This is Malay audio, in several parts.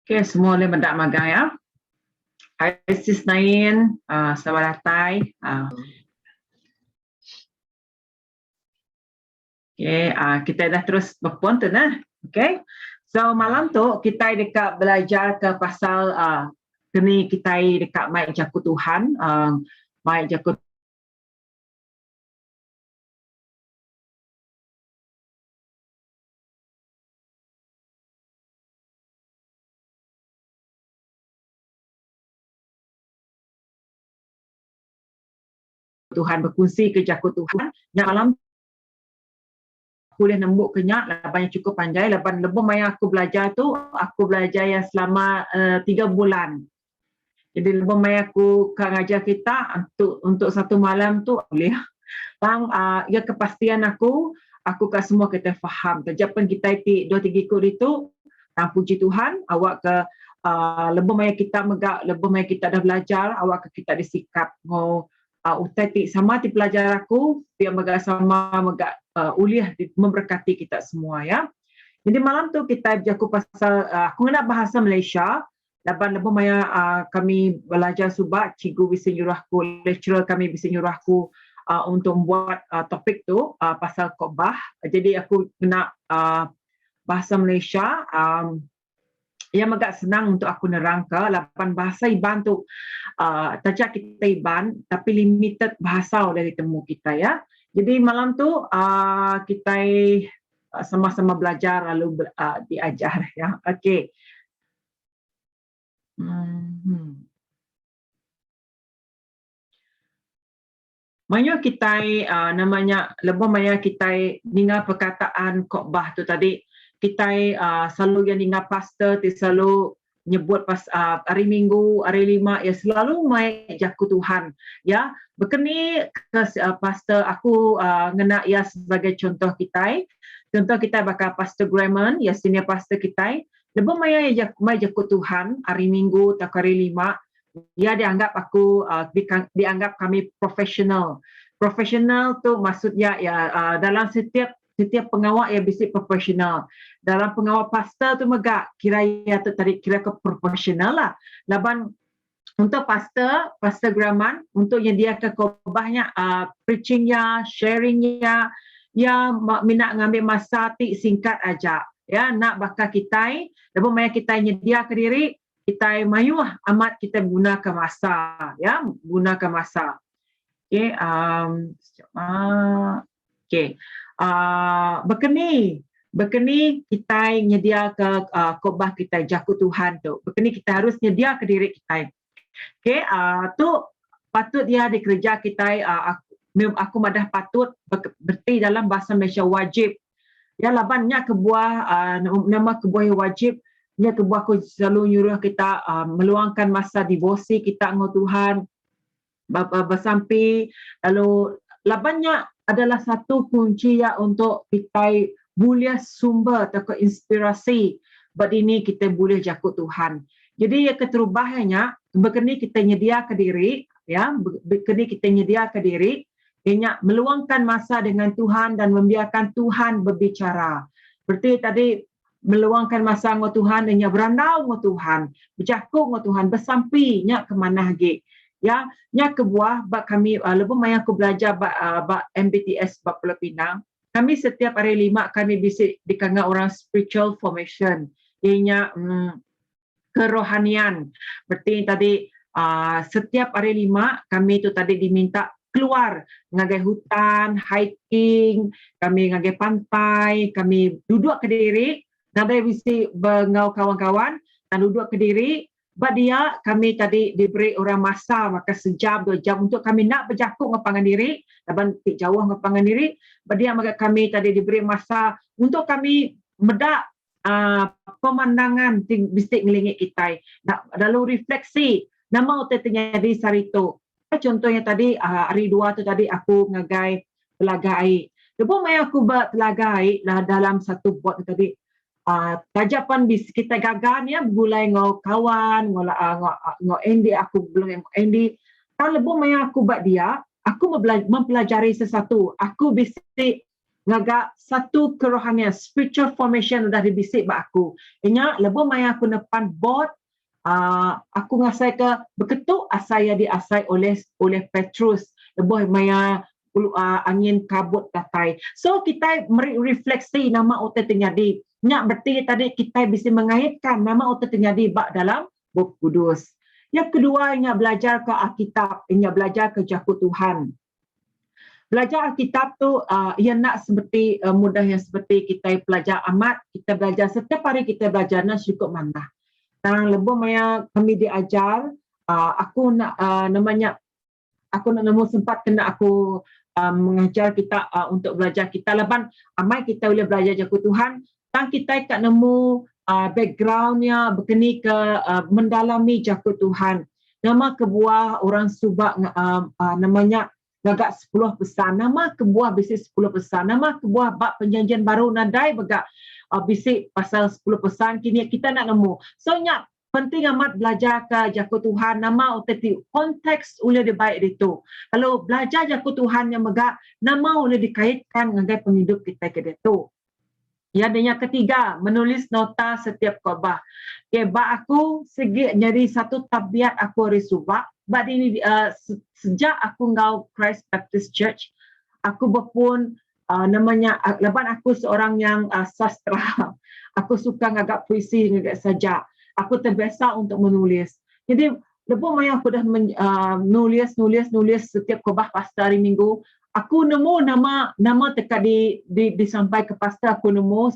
Okay, semua boleh mendak magang ya. Hai Sis Nain, selamat datang. Okay, kita dah terus berpuan tu nah. Okay, so malam tu kita dekat belajar ke pasal kini kita dekat mai jaku Tuhan, mai jaku Tuhan, berkongsi ke jaku Tuhan. Yang malam aku boleh nembuk kenyak, laban yang cukup panjang, laban lebih yang aku belajar tu, aku belajar yang selama 3 bulan. Jadi lebih banyak aku ngajar kita untuk satu malam tu boleh. Bang, ya kepastian aku kat semua kita faham. Kejapan kita 2-3 ikut itu, puji Tuhan, awak ke lebih banyak kita megak, lebih banyak kita dah belajar, awak ke kita disikap. Mau utai sama ti pelajar aku, biar megak sama megak uliah memberkati kita semua ya. Jadi malam tu kita berjaku pasal aku nak bahasa Malaysia. Laban lebih banyak kami belajar subak, cikgu bisa nyurahku, lecturer kami bisa nyurahku untuk membuat topik tu pasal khotbah. Jadi aku nak bahasa Malaysia yang agak senang untuk aku nerangkan. Lapan bahasa Iban tu tajak kita Iban, tapi limited bahasa dari temu kita ya. Jadi malam tu kita sama-sama belajar lalu diajar ya. Okey. Banyak kita namanya lebih banyak kita dengar perkataan khotbah tu tadi, kita selalu yang dengar pastor tu selalu nyebut pas hari Minggu, hari Lima ya selalu mai jaku Tuhan ya. Berkeni ke pastor aku ngena ya sebagai contoh kita. Contoh kita bakal Pastor Grayman ya senior pastor kita. Lebih mai jaku Tuhan hari Minggu atau hari Lima. Dia dianggap aku dianggap kami profesional. Profesional tu maksudnya ya dalam setiap pengawal ya bisik profesional. Dalam pengawal pastor tu megak kira ya tu tadi kira ke profesional lah. Laban untuk pastor Grayman untuk menyediakan khotbahnya, preachingnya, sharingnya, ya minat ngambil masa singkat aja. Ya nak bakal kita, lebih banyak kita nyedia ke diri, kita mayuh amat kita gunakan masa, ya gunakan masa. Okey, okey. Berkeni kita nyedia ke khotbah kita jaku Tuhan tu. Berkeni kita harus nyedia ke diri kita. Okey, tu patut dia dikerja kita aku madah patut berarti dalam bahasa Malaysia wajib. Ya labannya kebuah nama kebuah yang wajib. Nya kebuah aku selalu nyuruh kita meluangkan masa devosi kita dengan Tuhan bersampi. Lalu labannya adalah satu kunci ya untuk kita boleh sumber atau inspirasi buat ini kita boleh jakut Tuhan. Jadi ya keterubahannya berkeni kita nyedia ke diri ya, berkeni kita nyedia ke diri ianya meluangkan masa dengan Tuhan dan membiarkan Tuhan berbicara. Berarti tadi meluangkan masa dengan Tuhan ianya berandau dengan Tuhan, berjakut dengan Tuhan, bersampi nya ke mana lagi. Ya, nya kebuah bab kami lebih banyak aku belajar bab MBTS bab Pulau Pinang. Kami setiap hari Lima kami bisik dikanggap orang spiritual formation. Ianya kerohanian. Berarti tadi setiap hari Lima kami tu tadi diminta keluar ngagai hutan, hiking, kami ngagai pantai, kami duduk ke diri, nadai bisi bengau kawan-kawan dan duduk ke diri. Dia kami tadi diberi orang masa maka sejam 2 jam untuk kami nak berjakut ngapangan diri, laban tik jauh ngapangan diri. Dia maka kami tadi diberi masa untuk kami medak pemandangan bisik ngelingit kita. Lalu refleksi nama utai terjadi sarito. Contohnya tadi hari 2 tu tadi aku ngagai telaga air. Lepas mai aku buat telaga air dalam satu bot tadi. Tajapan bis kita gagal ya mulai ngau kawan ngau Andy aku belum Andy. Kalau lebih mai aku buat dia, aku mempelajari sesuatu. Aku bisik ngagak satu kerohanian, spiritual formation dah dibisik bak aku. Ingat, lebo maya aku nepan board, aku ngasai ke beketuk asai diasai oleh Petrus. Lebo maya angin kabut tatai. So kita merefleksi nama otak terjadi. Nyak berarti tadi kita bisa mengaitkan nama otak terjadi bak dalam Buku Kudus. Yang kedua, ingat belajar ke Alkitab, ingat belajar ke Jakut Tuhan. Belajar Alkitab tu ia nak seperti mudah yang seperti kita belajar amat, kita belajar setiap hari kita belajar nak cukup mana. Dan lebih maya kami diajar, aku nak namanya aku nak nemu sempat kena aku mengajar kita untuk belajar kita leban amai kita boleh belajar Jakut Tuhan, dan kita tak nemu backgroundnya berkeni ke mendalami Jakut Tuhan. Nama kebuah orang Subak namanya gagak 10 pesan. Nama kebuah bisik 10 pesan. Nama kebuah bab perjanjian baru nadai begak bisik pasal 10 pesan. Kini kita nak nemu. So nyak penting amat belajar ke Jakut Tuhan. Nama oteti konteks boleh dibaik itu. Kalau belajar Jakut Tuhan yang megak, nama boleh dikaitkan dengan penghidup kita ke itu. Yang ketiga, menulis nota setiap khotbah. Okay, bak aku segi jadi satu tabiat aku hari Subak. Bak ini sejak aku ngau Christ Baptist Church, aku berpun namanya leban aku seorang yang sastra. Aku suka ngagak puisi ngagak saja. Aku terbiasa untuk menulis. Jadi lepas maya aku dah nulis setiap khotbah pastor hari Minggu. Aku nemu nama dekat disampai ke pastor, aku nemu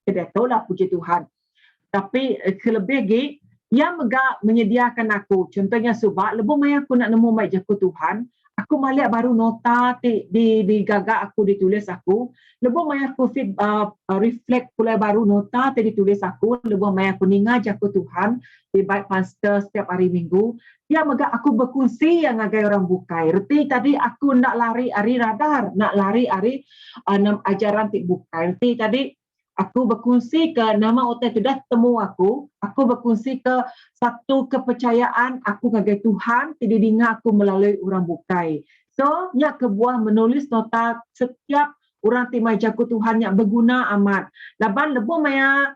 tidak tahu lah, puji Tuhan. Tapi kelebih lagi yang megak menyediakan aku. Contohnya Subak, lebih maya aku nak nemu mai Jakut Tuhan, aku malik baru nota di gagak aku ditulis aku. Lebih maya aku reflect pula baru nota ditulis aku. Lebih maya aku ningat Jakut Tuhan di baik pastor setiap hari Minggu. Ya megak aku berkongsi yang agai orang bukai. Reti tadi aku nak lari ari radar, nak lari ari ajaran tik bukai. Reti tadi aku berkongsi ke nama otak tu dah temu aku berkongsi ke satu kepercayaan aku ngagai Tuhan tidak dengar aku melalui orang bukai. So nya kebuah menulis nota setiap orang timai Jakut Tuhan yang berguna amat. Laban lebih maya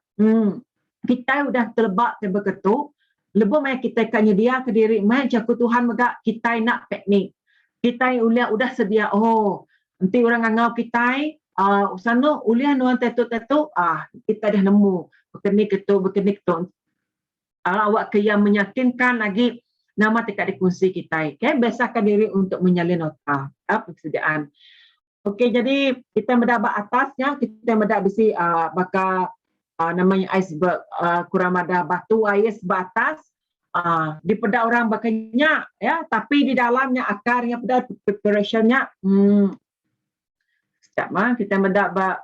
kita udah terbak terbeketuk. Lebih maya kita akan nyedia ke diri mai Jakut Tuhan megak kita nak piknik. Kita udah sedia nanti orang ngau kita sana uliah nuan tetu kita dah nemu berkenik itu awak ke yang meyakinkan lagi nama tidak dikongsi kita. Okay, biasakan diri untuk menyalin nota persediaan. Okey, jadi kita mendapat atasnya, kita mendapat bisi bakal namanya iceberg, kurang ada batu ais batas, di pedak orang bakanya ya, tapi di dalamnya akarnya pedak preparationnya sekejap kita mendapat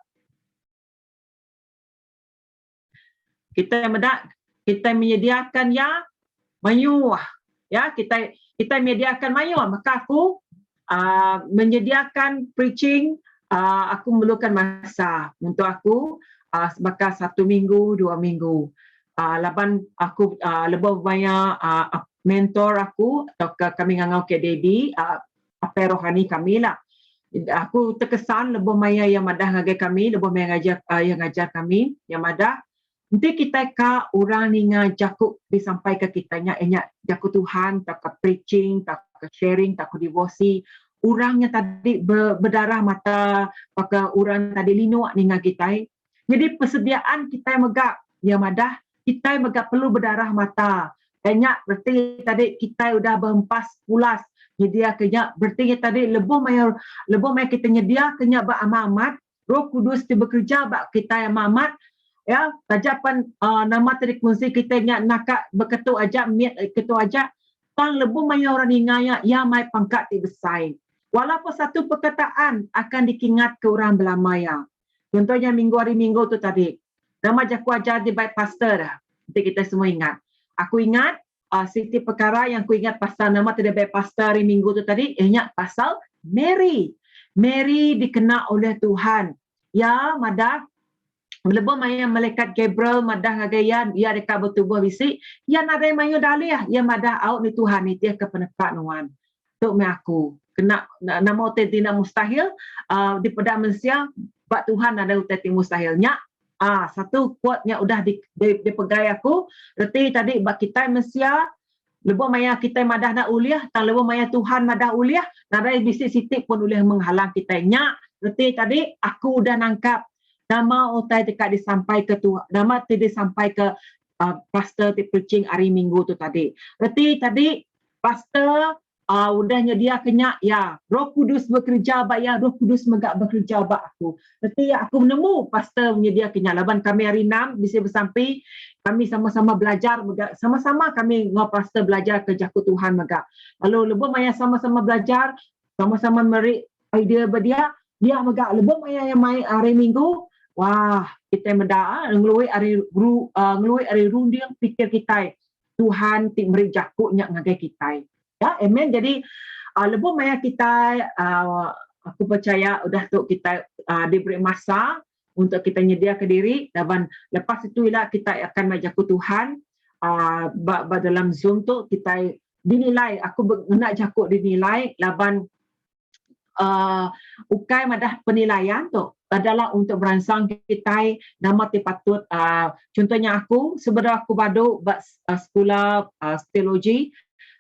kita menyediakan ya mayuah ya, kita menyediakan mayuah, maka aku menyediakan preaching, aku memerlukan masa untuk aku bakal 1 minggu 2 minggu. Laban aku lebih banyak mentor aku atau kami ngangau ke Dedi apa rohani kami lah. Aku terkesan lebih maya yang madah ngagai kami, lebih maya yang ngajar kami yang madah. Nanti kita ka orang ni ngajakuk disampaikan kitanya Jakut Tuhan, tak ke preaching, tak ke sharing, tak ke devosi. Orangnya tadi berdarah mata, pakai orang tadi linuak ni kita. Jadi persediaan kita megak yang madah, kita megak perlu berdarah mata. Banyak berarti tadi kita udah berempas pulas nyedia kenyak, berarti tadi lebih mai kita nyedia kenyak ba amat. Roh Kudus ti bekerja ba kita yang amat. Ya, tajapan nama tadi kunci kita nak berketuk aja, miat ketuk aja. Tang lebih mai orang ingaya yang mai pangkat ti besar. Walaupun satu perkataan akan dikingat ke orang belamaya. Contohnya hari Minggu tu tadi. Nama aku ajar di baik pastor dah. Nanti kita semua ingat. Aku ingat siti perkara yang aku ingat pasal nama tadi baik pastor hari Minggu tu tadi. Ingat pasal Mary. Mary dikenal oleh Tuhan. Ya, madah. Lebih maya malaikat Gabriel madah ngagayan. Ya dekat bertubuh bisi. Ya nadai mayu dalih. Ya madah out ni Tuhan ni. Dia ke penekat nuan. Tuk me aku. Kena nama otak tidak mustahil di pedak manusia Bak Tuhan ada utai mustahilnya. Satu quote-nya udah dipegai aku. Reti tadi bak kita Malaysia lebo maya kita madah nak uliah, tang lebo maya Tuhan madah uliah, nadai bisik sitik pun uliah menghalang kita. Nya, reti tadi aku udah nangkap nama utai dekat disampai ke Tuhan, nama tidak sampai ke pastor di preaching hari Minggu tu tadi. Reti tadi pastor udah nyedia kenyak ya Roh Kudus bekerja bak ya, Roh Kudus megak bekerja bak aku. Berarti aku menemu pastor menyedia kenyak laban kami hari 6 bisa bersampai kami sama-sama belajar sama-sama kami ngau pastor belajar ke Jakut Tuhan megak. Lalu lebo maya sama-sama belajar, sama-sama meri idea berdia dia megak lebo maya yang mai hari Minggu. Wah, kita mendaa ngelui hari rundiang pikir kita Tuhan ti meri Jakut nyak ngagai kita. Ya, amen. Jadi lebo maya kita aku percaya udah tu kita diberi masa untuk kita nyedia ke diri dan lepas itu ialah kita akan menjaku Tuhan dalam Zoom tu kita dinilai aku nak jakut dinilai laban ukai madah penilaian tu adalah untuk merangsang kita nama patut contohnya aku sebenarnya aku badu sekolah teologi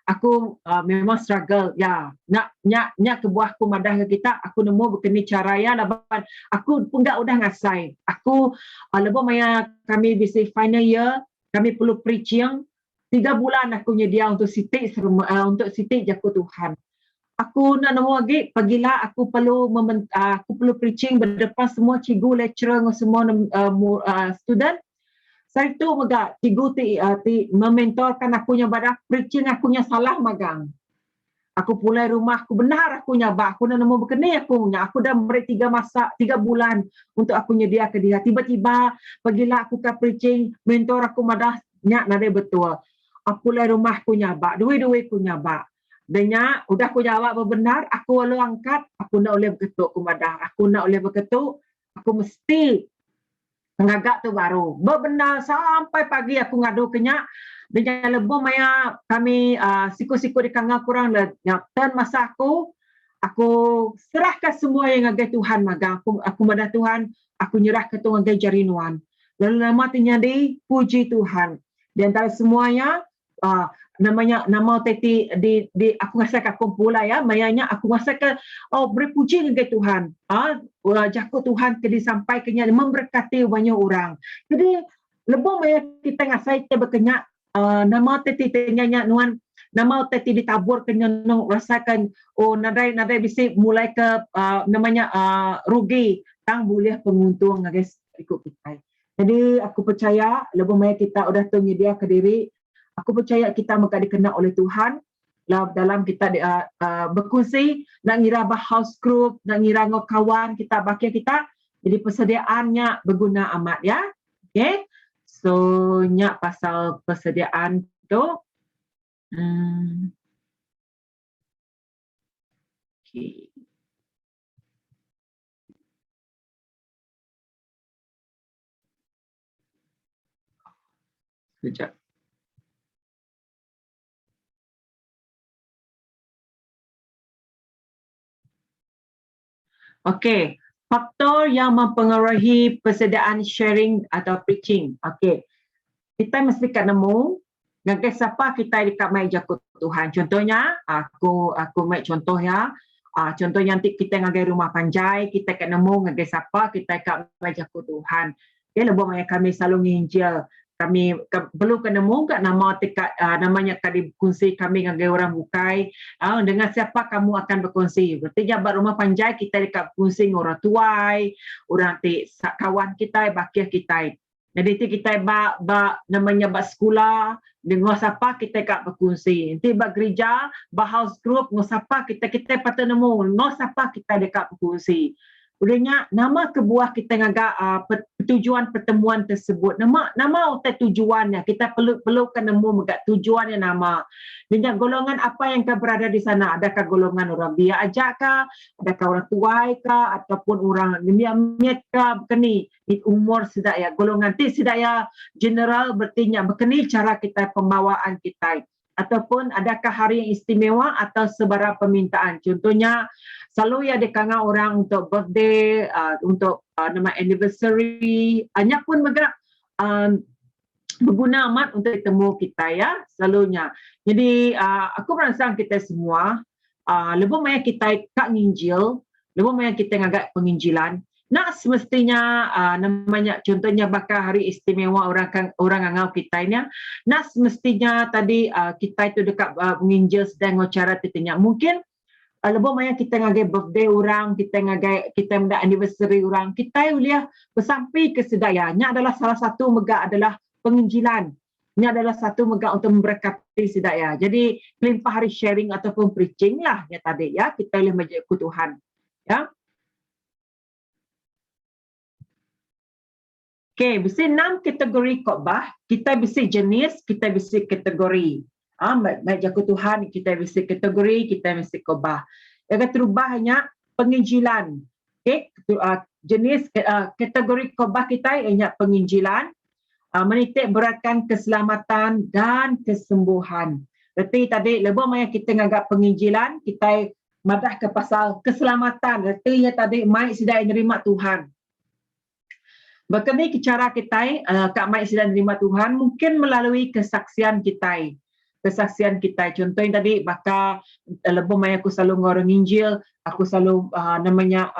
aku memang struggle ya nak kebuah aku madah ke kita aku nemu berkeni cara ya laban aku pun udah ngasai aku lebo maya kami bisa final year kami perlu preaching 3 bulan aku nyedia untuk sitik Jakut Tuhan. Aku nak nemu lagi pagilah aku perlu preaching berdepan semua cikgu lecturer semua student. Saya tu megak cikgu ti mementorkan aku nya badak preaching aku nya salah magang. Aku pulai rumah aku benar aku nya bak aku nak nemu berkeni aku dah beri 3 bulan untuk aku nyedia ke dia. Tiba-tiba pagilah aku ke preaching mentor aku madah nyak nade betul. Aku pulai rumah aku nya bak duit-duit aku nya bak. Denya udah aku jawab benar aku lalu angkat aku nak boleh berketuk aku madah. Aku nak boleh berketuk aku mesti ngagak tu baru. Benar sampai pagi aku ngadu kenyak dengan lebo maya kami siku-siku di kanga kurang dan masa aku serahkan semua yang ngagai Tuhan magang aku madah Tuhan aku nyerah ke Tuhan ngagai jarinuan. Lalu nama tinyadi puji Tuhan. Di antara semuanya nama teti di aku ngasakan kumpul ya mayanya aku ngasakan berpuji dengan Tuhan Jakut Tuhan ke disampaikannya memberkati banyak orang. Jadi lebih maya kita ngasai kita berkenyak nama teti tanya nuan nama teti ditabur kenyang rasakan nadai bisa mulai ke namanya rugi tang boleh penguntung guys ikut kita. Jadi aku percaya lebih maya kita udah tunggu dia ke diri. Aku percaya kita maka dikenal oleh Tuhan dalam kita berkongsi nak ngira house group nak ngira ngok kawan kita bakia kita jadi persediaannya berguna amat ya. Okay, so nyak pasal persediaan tu okay. Sekejap. Okey, faktor yang mempengaruhi persediaan sharing atau preaching. Okey, kita mesti kat nemu ngagai siapa kita dekat mai Jakut Tuhan. Contohnya, aku mai contoh ya. Contohnya nanti kita ngagai rumah panjai, kita kat nemu ngagai siapa kita kat mai Jakut Tuhan. Okay, lebih banyak kami selalu nginjil. Kami perlu nemu kat nama dekat namanya kadi berkongsi kami ngagai orang bukai dengan siapa kamu akan berkongsi. Berarti jabat rumah panjai kita dekat berkongsi orang tuai, orang ti kawan kita, bakiah kita. Jadi kita namanya sekolah dengan siapa kita kat berkongsi. Nanti gereja, house group dengan siapa kita patut nemu, dengan siapa kita dekat berkongsi. Udahnya nama kebuah kita ngagak tujuan pertemuan tersebut. Nama tujuannya kita perlukan nemu megak tujuannya nama. Dengan golongan apa yang kau berada di sana? Adakah golongan orang biar ajak kah? Adakah orang tuai kah? Ataupun orang miat kah? Berkeni di umur sedaya golongan ti sedaya general bertinya berkeni cara kita pembawaan kita. ataupun adakah hari yang istimewa atau sebarang permintaan. Contohnya, selalu ya dekanga orang untuk birthday, untuk nama anniversary, hanya pun megak berguna amat untuk bertemu kita ya, selalunya. Jadi, aku merasakan kita semua, lebih banyak kita kak nginjil, lebih banyak kita ngagak penginjilan. Nak semestinya namanya contohnya bakal hari istimewa orang angau kita ini, nak semestinya tadi kita itu dekat menginjil sedang acara titanya. Mungkin lebih banyak kita ngagai birthday orang, kita mendak anniversary orang, kita uliah bersampai ke sedayanya adalah salah satu megak adalah penginjilan. Ini adalah satu megak untuk memberkati sedaya. Jadi melimpah hari sharing ataupun preaching lah ya tadi ya, kita boleh menjadi Tuhan. Ya. Okey, besi 6 kategori khotbah, kita besi jenis, kita besi kategori. Baik jaku Tuhan, kita besi kategori, kita besi khotbah. Yang terubah hanya penginjilan. Okey, jenis kategori khotbah kita hanya penginjilan, menitik beratkan keselamatan dan kesembuhan. Berarti tadi lebih banyak kita ngagak penginjilan, kita madah ke pasal keselamatan. Berarti ya tadi mai sudah menerima Tuhan. Berkini cara kita, Kak Mai sedang menerima Tuhan, mungkin melalui kesaksian kita. Kesaksian kita. Contohnya tadi, bakal lebih banyak aku selalu ngorong Injil, aku selalu namanya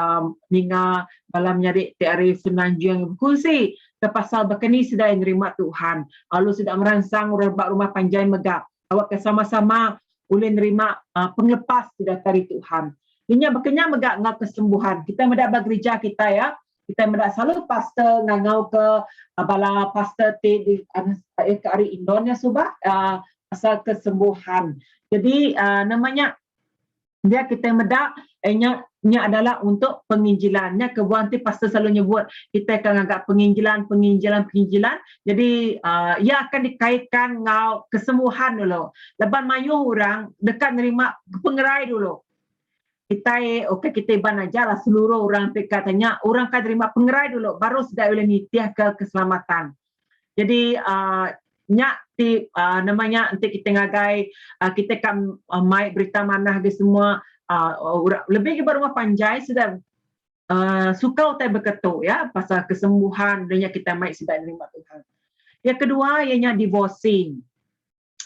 ninga malam nyari tiari senanjung berkusi. Kepasal berkini sudah menerima Tuhan. Lalu sudah merangsang rumah panjang megap. Awak sama-sama boleh menerima penglepas sudah dari Tuhan. Ini berkenya megap ngau kesembuhan. Kita mendapat gereja kita ya. Kita mendak selalu pastor ngangau ke bala pastor di ke hari Indonesia subah pasal kesembuhan. Jadi namanya dia kita mendak nya adalah untuk penginjilannya kebuan ti pastor selalu nyebut kita akan agak penginjilan. Jadi ia akan dikaitkan ngau kesembuhan dulu. Leban mayu orang dekat nerima pengerai dulu. Kita iban aja lah seluruh orang katanya orang kan terima pengerai dulu baru sudah boleh nitiah ke keselamatan. Jadi namanya nanti kita ngagai kita kan mai berita manah ke semua lebih ke rumah panjai sudah suka utai berketuk ya pasal kesembuhan dan kita mai sudah menerima Tuhan. Yang kedua ianya divorcing.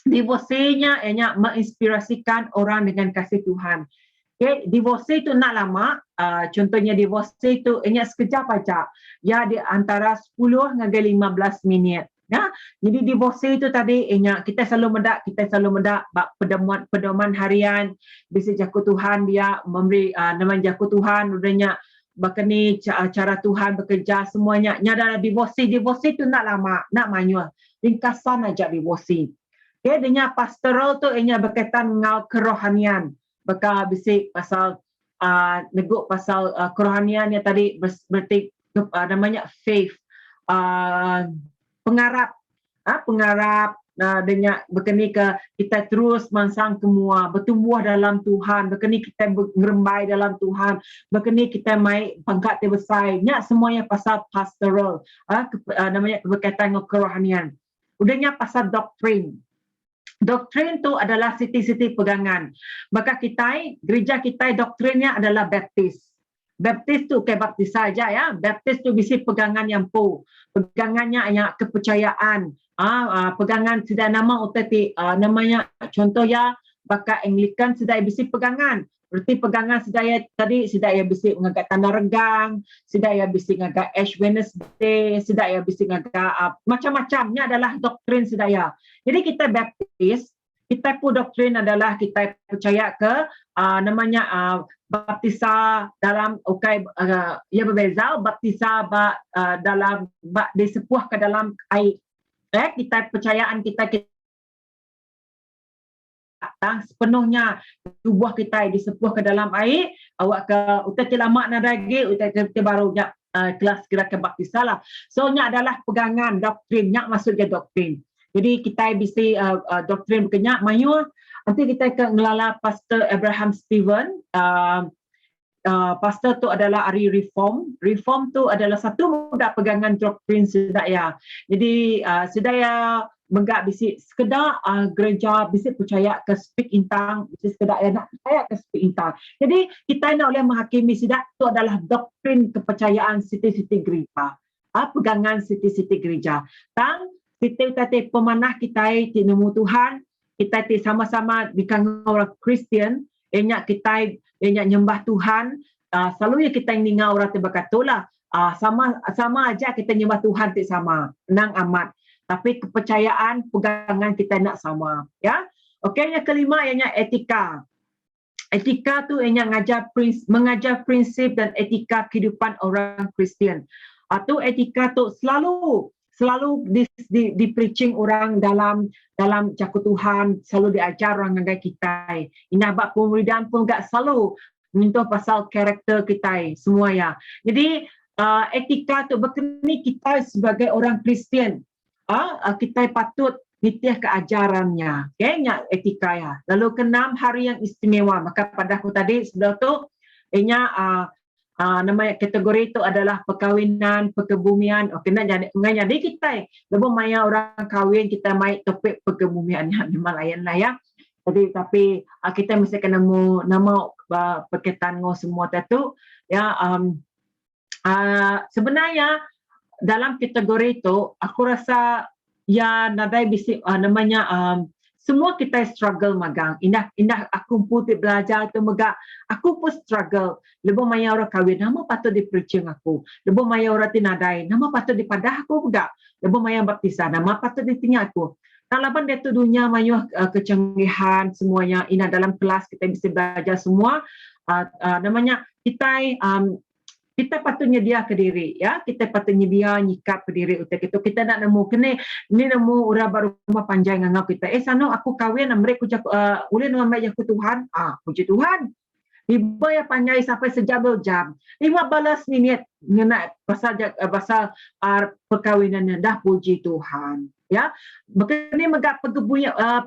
Divorcingnya ianya menginspirasikan orang dengan kasih Tuhan. Okay, divorce itu nak lama, contohnya divorce itu hanya sekejap aja, ya di antara 10 hingga 15 minit. Ya, jadi divorce itu tadi, kita selalu mendak pedoman harian, bisa jaku Tuhan dia memberi namanya jaku Tuhan, udahnya bakani cara Tuhan bekerja semuanya. Nya adalah divorce itu nak lama, nak manual, ringkasan aja divorce. Okay, dengan pastoral tu berkaitan dengan kerohanian. Bakal bisik pasal neguk pasal kerohanian yang tadi berarti namanya faith, pengarap dengan berkeni ke kita terus mansang semua bertumbuh dalam Tuhan, berkeni kita ngerembai dalam Tuhan, berkeni kita mai pangkat terbesarnya semuanya pasal pastoral, namanya berkaitan dengan kerohanian. Udahnya pasal doktrin. Doktrin tu adalah siti-siti pegangan. Maka kita, gereja kita doktrinnya adalah baptis. Baptis tu kayak baptis saja ya. Baptis tu bisi pegangan yang pegangannya yang kepercayaan. Pegangan sudah nama utati namanya contoh ya bakal Anglican sudah bisi pegangan. Berarti pegangan sedaya tadi sedaya bisi ngagak tanda regang, sedaya bisi ngagak Ash Wednesday, sedaya bisi ngagak macam-macamnya adalah doktrin sedaya. Jadi kita baptis, kita pun doktrin adalah kita percaya ke namanya baptisa dalam ia berbeza, baptisa dalam disepuh ke dalam air. Kita percayaan kita sepenuhnya tubuh kita disepuh ke dalam air, awak ke utai lama nak lagi utai baru kelas gerakan baptisa lah. So nya adalah pegangan doktrin, nya maksudnya doktrin. Jadi kita bisa doktrin berkenyak mayu nanti kita ke ngelala Pastor Abraham Stephen. Pastor tu adalah ahli reform. Reform tu adalah satu mudah pegangan doktrin sedaya. Jadi sedaya Megak bisi sekedar gereja bisi percaya ke speak intang, bisi sekedar nak percaya ke speak intang. Jadi kita nak boleh menghakimi sidak itu adalah doktrin kepercayaan siti-siti gereja. Pegangan siti-siti gereja. Tang siti tadi pemanah kita di nemu Tuhan, kita di sama-sama di kalangan orang Kristian, kita nyembah Tuhan, selalunya kita ingat orang tu berkatalah sama aja kita nyembah Tuhan ti sama, nang amat. Tapi kepercayaan, pegangan kita nak sama, ya. Okey, yang kelima ianya etika. Etika tu ianya mengajar prinsip dan etika kehidupan orang Kristian. Atau etika tu selalu di preaching orang dalam jakut Tuhan, selalu diajar orang ngagai kita. Ina bab pemuridan pun gak selalu menyentuh pasal karakter kita semua ya. Jadi etika tu berkini kita sebagai orang Kristian, kita patut nitiah keajarannya, okay? Etika ya. Lalu keenam, hari yang istimewa. Maka pada aku tadi sebelum tu, nama kategori itu adalah perkahwinan, perkebumian. Okey, nak jadi kita. Lebih maya orang kahwin kita mai topik perkebumian memang lain lah ya. Jadi tapi kita mesti kena nama perkataan semua tu ya. Sebenarnya dalam kategori itu aku rasa ya nadai bisi namanya semua kita struggle magang. Indah aku putih belajar tu megak. Aku pun struggle. Lebih maya orang kahwin, nama patut di preaching aku. Lebih maya orang tinadai, nama patut di padah aku megak. Lebih maya baptisan, nama patut di tinggal aku. Talaban dia tu dunia mayu kecanggihan semuanya. Ina dalam kelas kita bisa belajar semua. Namanya kita patutnya dia ke diri ya, kita patutnya dia nyikap ke diri utak itu. Kita nak nemu kene ni nemu ura baru rumah panjang ngau kita sano aku kahwin mereka ulin nama aku Tuhan, puji Tuhan iba ya panjang sampai sejam 2 jam 15 minit nak pasal perkahwinannya dah, puji Tuhan ya. Begini megak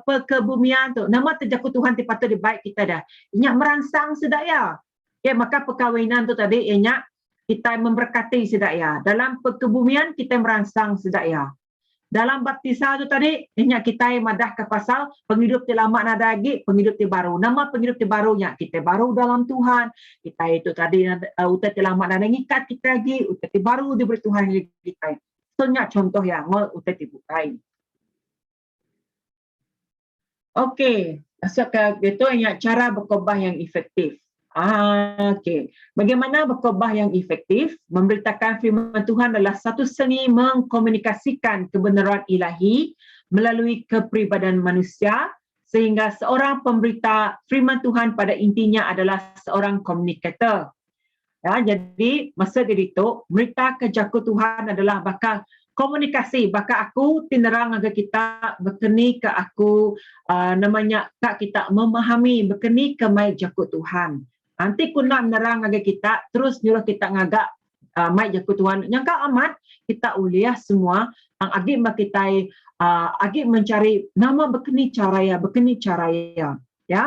perkebumian tu nama terjaku Tuhan ti patut dibaik kita dah inyak merangsang sedaya ya. Maka perkahwinan tu tadi inyak kita memberkati sedaya. Dalam perkebumian kita merangsang sedaya. Dalam baptisa tu tadi, inyak kita madah ke pasal penghidup ti lama nada lagi, penghidup ti baru. Nama penghidup ti barunya kita baru dalam Tuhan. Kita itu tadi utat ti lama nada ngikat kita lagi, utat ti baru diberi Tuhan kita. Soalnya contoh ya, ngol utat ti bukai. Okey, masuk ke itu inyak cara berkhotbah yang efektif. Okey. Bagaimana berkhotbah yang efektif? Memberitakan firman Tuhan adalah satu seni mengkomunikasikan kebenaran ilahi melalui kepribadian manusia sehingga seorang pemberita firman Tuhan pada intinya adalah seorang komunikator. Ya, jadi masa itu berita kejaku Tuhan adalah bakal komunikasi, bakal aku tinerang agar kita berkeni ke aku namanya kak kita memahami berkeni ke mai jaku Tuhan. Nanti kuna menerang agar kita terus nyuruh kita ngagak mai jaku Tuhan. Yang amat kita uliah semua ang agi kita agi mencari nama berkeni caraya ya.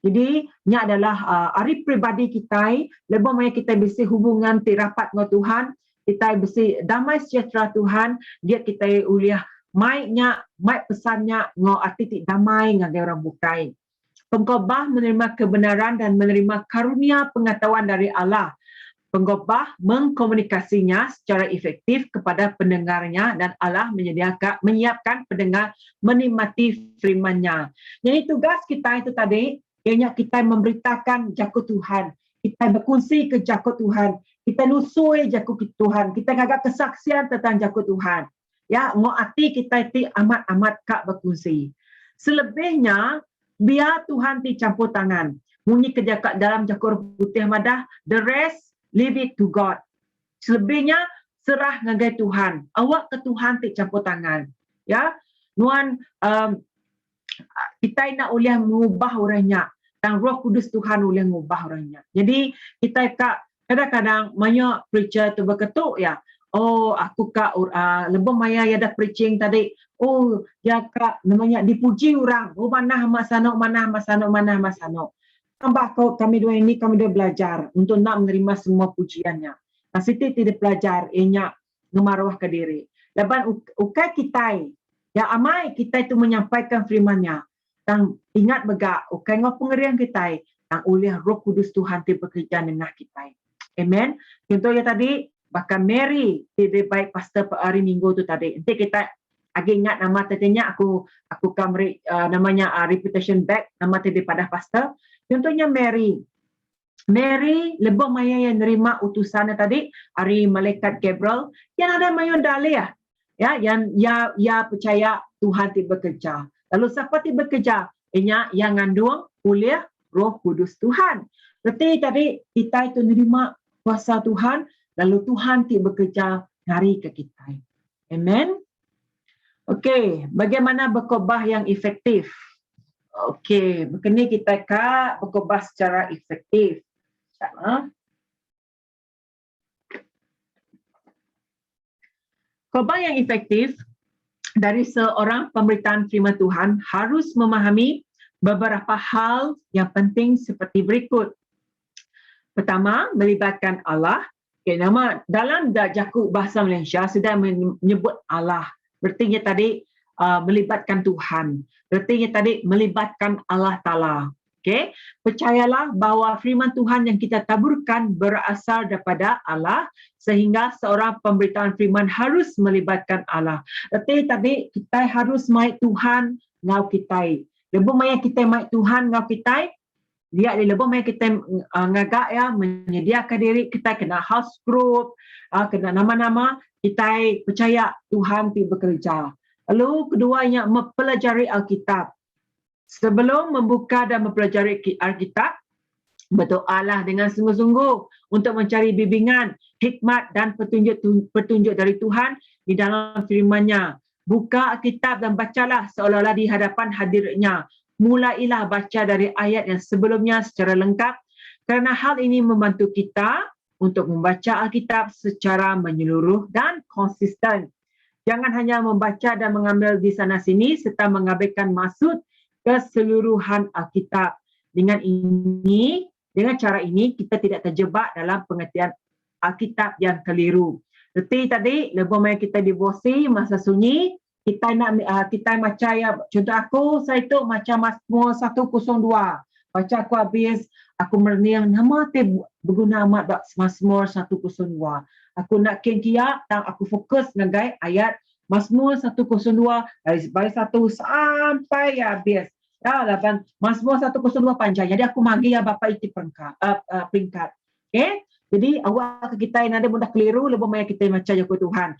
Jadi nya adalah ari pribadi kita lebih banyak kita bisa hubungan rapat dengan Tuhan, kita bisa damai sejahtera Tuhan, dia kita uliah mai pesannya ngo arti damai ngagai orang bukai. Pengkhotbah menerima kebenaran dan menerima karunia pengetahuan dari Allah. Pengkhotbah mengkomunikasinya secara efektif kepada pendengarnya dan Allah menyiapkan pendengar menikmati firman-Nya. Jadi tugas kita itu tadi ianya kita memberitakan jaku Tuhan, kita berkongsi ke jaku Tuhan, kita nusui jaku Tuhan, kita ngagak kesaksian tentang jaku Tuhan. Ya, ngoati kita ti amat-amat kak berkongsi. Selebihnya biar Tuhan ti campur tangan. Bunyi kerja dalam jaku putih madah, the rest leave it to God. Selebihnya serah ngagai Tuhan. Awak ke Tuhan ti campur tangan. Ya, nuan kita nak uliah mengubah orangnya. Dan Roh Kudus Tuhan boleh mengubah orangnya. Jadi kita kadang-kadang banyak preacher tu berketuk ya. Oh, aku kak lebih maya ya dah preaching tadi. Oh, ya kak namanya dipuji orang. Oh, mana masano. Tambah kami dua ini kami dua belajar untuk nak menerima semua pujiannya. Nah, Siti tidak belajar ianya ngemarwah ke diri. Lepas ukai kita Ya amai kita itu menyampaikan firman-Nya. Dan ingat begak, okay, ngau pengerian kita, yang oleh Roh Kudus Tuhan ti bekerja dengan kita. Amen. Contohnya tadi, bahkan Mary, di baik pastor hari Minggu tu tadi. Nanti kita lagi ingat nama tadinya aku kamri namanya reputation back nama tadi pada pastor. Contohnya Mary lebih maya yang nerima utusan tadi hari malaikat Gabriel yang ada mayu dalih ya yang ya percaya Tuhan ti bekerja. Lalu siapa ti bekerja? Ianya yang ngandung oleh Roh Kudus Tuhan. Berarti tadi kita itu nerima kuasa Tuhan, lalu Tuhan ti bekerja hari ke kita. Amen. Okey, bagaimana berkhotbah yang efektif? Okey, begini kita berkhotbah secara efektif. Sama. Khotbah yang efektif dari seorang pemberitaan firman Tuhan harus memahami beberapa hal yang penting seperti berikut. Pertama, melibatkan Allah. Okay, nama dalam Jakub bahasa Malaysia sudah menyebut Allah. Berarti tadi melibatkan Tuhan. Berarti tadi melibatkan Allah Ta'ala. Okay? Percayalah bahawa firman Tuhan yang kita taburkan berasal daripada Allah sehingga seorang pemberitaan firman harus melibatkan Allah. Berarti tadi kita harus mai Tuhan ngau kita. Lebih mai kita mai Tuhan ngau kita, dia lebih mai kita ngagak ya menyediakan diri kita kena house group, kena nama-nama kita percaya Tuhan ti bekerja. Lalu keduanya mempelajari Alkitab. Sebelum membuka dan mempelajari Alkitab, berdoalah dengan sungguh-sungguh untuk mencari bimbingan, hikmat dan petunjuk dari Tuhan di dalam firman-Nya. Buka Alkitab dan bacalah seolah-olah di hadapan hadirnya. Mulailah baca dari ayat yang sebelumnya secara lengkap kerana hal ini membantu kita untuk membaca Alkitab secara menyeluruh dan konsisten. Jangan hanya membaca dan mengambil di sana sini serta mengabaikan maksud keseluruhan Alkitab. Dengan cara ini kita tidak terjebak dalam pengertian Alkitab yang keliru. Seperti tadi, lebih baik kita devosi masa sunyi, kita nak kita baca ya, contoh aku saya tu macam Mazmur 102. Baca aku habis, aku merniang nama te berguna amat Mazmur 102. Aku nak kenkia dan aku fokus dengan ayat Mazmur 102 dari baris 1 sampai habis. Ya, lapan Mazmur 102 panjang. Jadi aku magi ya Bapa itu peringkat. Okey? Jadi awak kita yang ada mudah keliru lebih banyak kita baca ya Tuhan.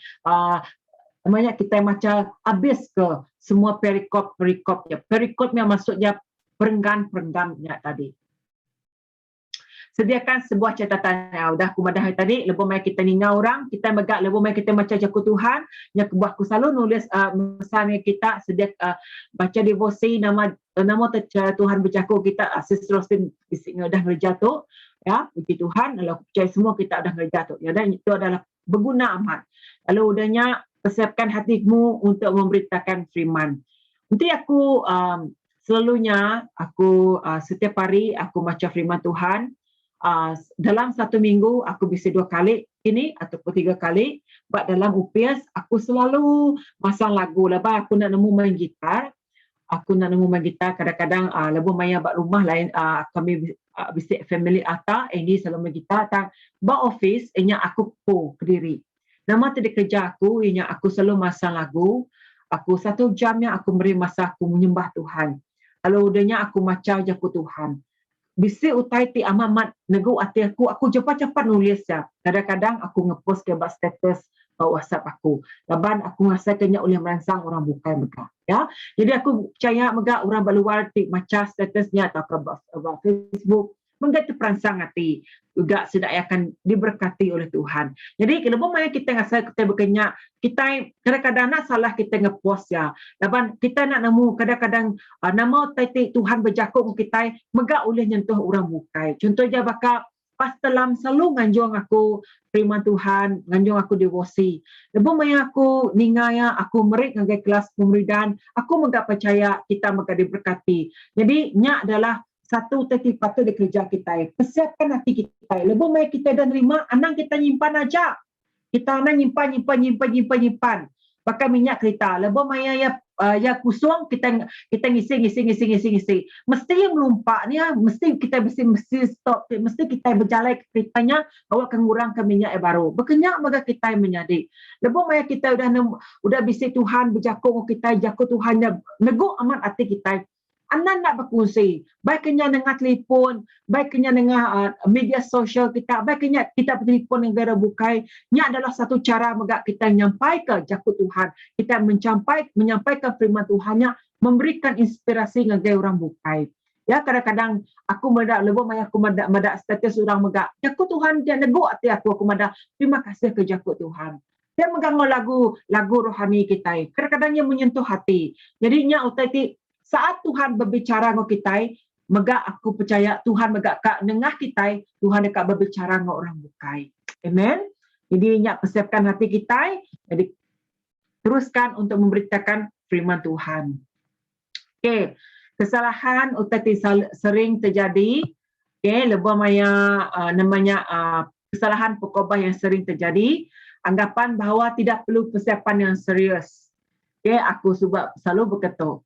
Namanya kita baca habis ke semua perikopnya. Perikopnya maksudnya perenggan-perenggannya tadi. Sediakan sebuah catatan yang dah kumadah tadi, lebih baik kita ningau orang, kita megak lebih baik kita baca jaku Tuhan, yang kebuah aku selalu nulis misalnya kita baca devosi nama Tuhan berjaku kita Sister Roslyn dah ngerjatuh ya, puji Tuhan, kalau percaya semua kita dah ngerjatuh ya, dan itu adalah berguna amat. Lalu udahnya persiapkan hatimu untuk memberitakan firman. Nanti aku selalunya aku setiap hari aku baca firman Tuhan. Dalam satu minggu aku bisa 2 kali ini ataupun 3 kali. Buat dalam UPS aku selalu masang lagu lah. Aku nak nemu main gitar. Kadang-kadang lebih main buat rumah lain kami bisik family ata ini selalu main gitar. Buat office inya aku kediri. Nama tadi kerja aku inya aku selalu masang lagu. Aku 1 jamnya aku beri masa aku menyembah Tuhan. Lalu udahnya aku macam jaku Tuhan. Bisi utai ti amat nego ati aku cepat-cepat nulis ya. Kadang-kadang aku ngepost ke status WhatsApp aku. Laban aku rasa kena oleh merangsang orang bukan megah ya. Jadi aku percaya megah orang berluar ti macam statusnya atau ke Facebook menggait perangsang hati juga sudah akan diberkati oleh Tuhan. Jadi kalau mana kita rasa kita berkenyak, kita kadang-kadang nak salah kita ngepost ya. Laban kita nak nemu kadang-kadang nama titik Tuhan berjakuk kita megak oleh nyentuh orang bukai. Contohnya bakal pas dalam selalu nganjung aku firman Tuhan, nganjung aku devosi. Lebih mana aku ningaya, aku merik dengan kelas pemuridan, aku megak percaya kita megak diberkati. Jadi nyak adalah satu titik patut dikerja kita. Persiapkan hati kita. Lebih baik kita dah terima, anang kita nyimpan aja. Kita anang nyimpan. Pakai minyak kereta. Lebih baik ya ya kosong, kita ngisi. Mesti yang melumpak ni, mesti kita mesti stop, mesti kita berjalan keritanya bawa kengurang ke minyak yang baru. Berkenyak maka kita menyadi. Lepas maya kita udah bisik Tuhan berjakut kita, jakut Tuhan neguk amat hati kita. Anak nak berkongsi, baik kena dengan telefon, baik kena dengan media sosial kita, baik kena kita bertelefon negara bukai. Ini adalah satu cara megak kita menyampaikan jakut Tuhan. Kita menyampaikan firman Tuhannya, memberikan inspirasi negara orang bukai. Ya, kadang-kadang aku medak lebih banyak aku medak status orang megak. Jakut Tuhan dia neguk hati aku medak. Terima kasih ke jakut Tuhan. Dia megang lagu rohani kita. Kadang-kadang dia menyentuh hati. Jadinya utai saat Tuhan berbicara dengan kita, megak aku percaya Tuhan megak kat nengah kita, Tuhan dekat berbicara dengan orang bukai. Amen. Jadi nyak persiapkan hati kita, jadi teruskan untuk memberitakan firman Tuhan. Okey, kesalahan utai sering terjadi. Okey, lebih maya namanya kesalahan pekobah yang sering terjadi, anggapan bahawa tidak perlu persiapan yang serius. Okey, aku selalu berkata,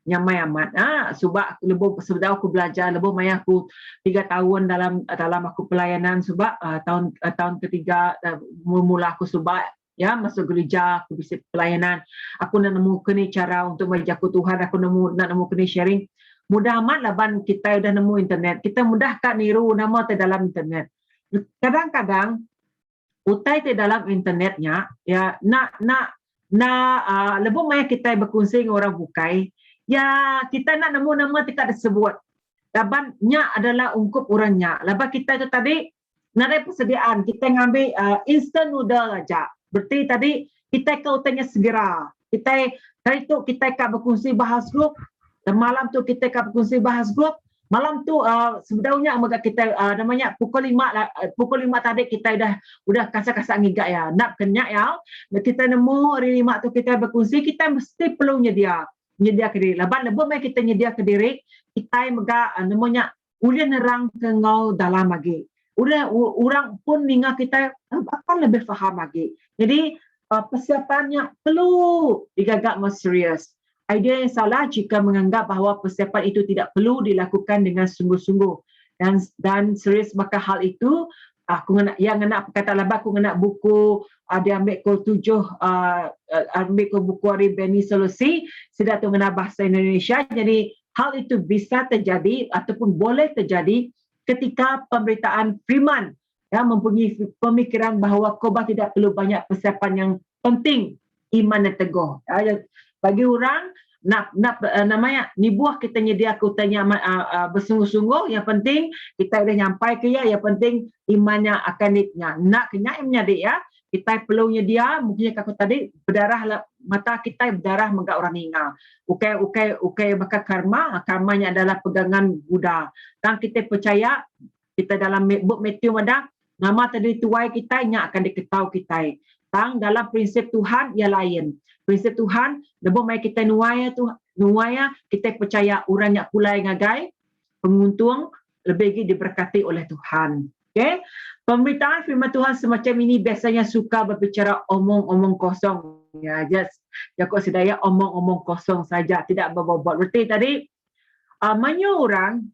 nyamai amat. Sebab aku belajar, lebih maya aku 3 tahun dalam aku pelayanan sebab tahun ketiga mula aku sebab ya masuk gereja, aku bisa pelayanan. Aku nak nemu kini cara untuk menjaku Tuhan, aku nak nemu kini sharing. Mudah amat laban kita dah nemu internet. Kita mudah kat niru nama dalam internet. Kadang-kadang utai dalam internetnya ya nak lebih maya kita berkongsi dengan orang bukai. Ya, kita nak nemu nama tidak disebut. Labannya adalah ungkup orangnya. Laban kita itu tadi, nak ada persediaan. Kita ngambil instant noodle aja. Berarti tadi, kita kautanya segera. Tadi tu kita akan berkongsi bahas grup. Dan malam tu kita akan berkongsi bahas grup. Malam tu sebenarnya kita namanya pukul 5 tadi kita udah kasar-kasar ngigak ya. Nak kenyak ya. Kita nemu hari 5 tu kita berkongsi, kita mesti perlu nyedia ke diri. Lepas kita nyedia ke diri, kita megak namanya ulian nerang ke ngau dalam lagi. Orang pun ninga kita akan lebih faham lagi. Jadi persiapannya perlu digagak serius. Idea yang salah jika menganggap bahawa persiapan itu tidak perlu dilakukan dengan sungguh-sungguh dan serius, maka hal itu aku nak kata labak aku nak buku dia ambil ko 7 ambil ko buku hari Benny Solusi sudah tu ngena bahasa Indonesia. Jadi hal itu bisa terjadi ataupun boleh terjadi ketika pemberitaan firman mempunyai pemikiran bahawa khotbah tidak perlu banyak persiapan, yang penting iman dan teguh. Bagi orang namanya ni buah kita nyedia kutanya bersungguh-sungguh, yang penting kita dah nyampai ke yang penting imannya akan nak kenyak menjadi ya. Kita perlu nyedia mungkin aku tadi berdarah mata kita berdarah megak orang ninga. Ukai bakal karmanya adalah pegangan Buddha. Dan kita percaya kita dalam buku Matthew ada nama tadi tuai kita yang akan diketahui kita. Tang dalam prinsip Tuhan ia lain. Prinsip Tuhan lebih mai kita nuaya kita percaya orang yang pulai ngagai penguntung lebih diberkati oleh Tuhan. Okey. Pemberitaan firman Tuhan semacam ini biasanya suka berbicara omong-omong kosong. Ya, just Jakob sedaya omong-omong kosong saja, tidak berbobot. Berarti tadi banyak orang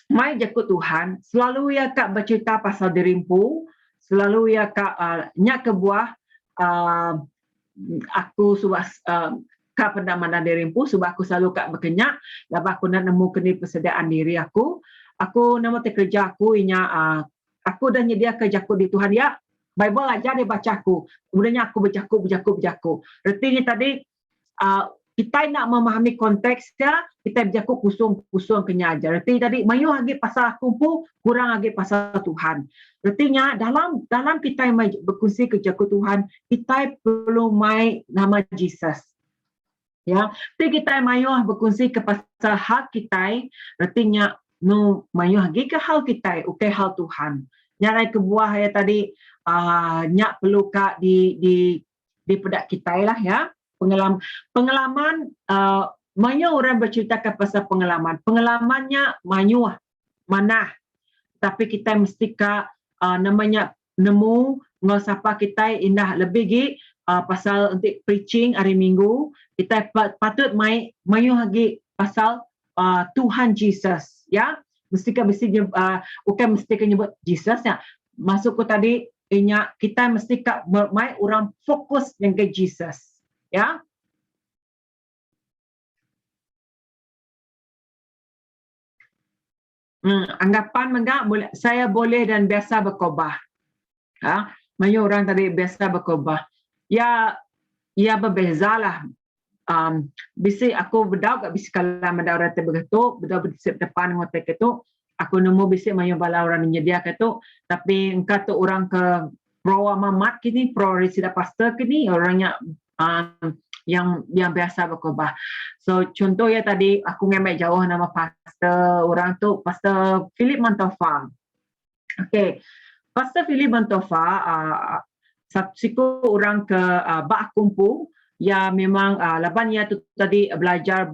mai jakut Tuhan selalu ya kak bercerita pasal dirimpu, selalu ya kak nyak kebuah aku subah kak pendamanan dirimpu sebab aku selalu kak berkenyak lepas aku nak nemu kini persediaan diri aku nama kerja aku inya aku dah nyedia kerjaku di Tuhan ya. Bible aja dia bacaku. Kemudiannya aku berjaku. Artinya tadi kita nak memahami konteksnya, kita berjaku kusung kenya aja. Artinya tadi mayu lagi pasal aku pun kurang lagi pasal Tuhan. Artinya dalam kita berkongsi kerjaku Tuhan, kita perlu mai nama Jesus. Ya, jadi kita mayu berkongsi ke pasal hak kita, artinya no mayu lagi ke hal kita, hal Tuhan. Nyarai kebuah ya tadi nyak perlu kak di pedak kita lah ya. Pengalaman banyak orang bercerita pasal pengalamannya manyuah mana, tapi kita mesti kak namanya nemu ngasapa kita indah lebih pasal untuk preaching hari Minggu, kita patut mayu lagi pasal Tuhan Jesus, ya. Mesti bukan mesti nyebut Jesus ya. Masuk ke tadi kita mesti mai orang fokus dengan Jesus, ya. Anggapan enggak saya boleh dan biasa berkhotbah. Banyak orang tadi biasa berkhotbah. Ya berbezalah. Bisi aku berdauk kat bisi kalam ada orang terbegitu, berdauk di depan ngotek itu, aku nemu bisi banyak bala orang menyedia itu, tapi engkau tu orang ke pro mamat kini, pro resida pastor kini, orangnya yang biasa berkhotbah. So contoh ya tadi aku ngemek jauh nama pastor orang tu, Pastor Philip Mantofa. Okay, Pastor Philip Mantofa siku orang ke Bak Kumpu, ya memang laban ya tu tadi belajar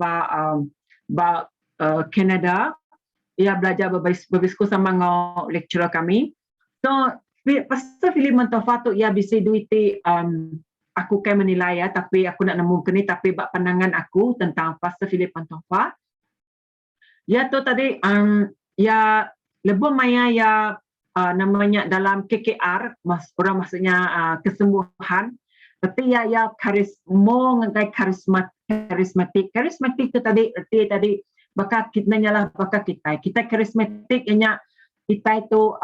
Canada, ya belajar berbisku sama dengan lecturer kami. So Pastor Philip Mantofa tu ya bisa duiti aku kan menilai ya, tapi aku nak nemu ni, tapi bak pandangan aku tentang Pastor Philip Mantofa. Ya tu tadi ya lebih maya ya namanya dalam KKR, orang maksudnya kesembuhan. Tapi ya karismatik itu tadi bakal kita nyalah bakal kita karismatik nya kita itu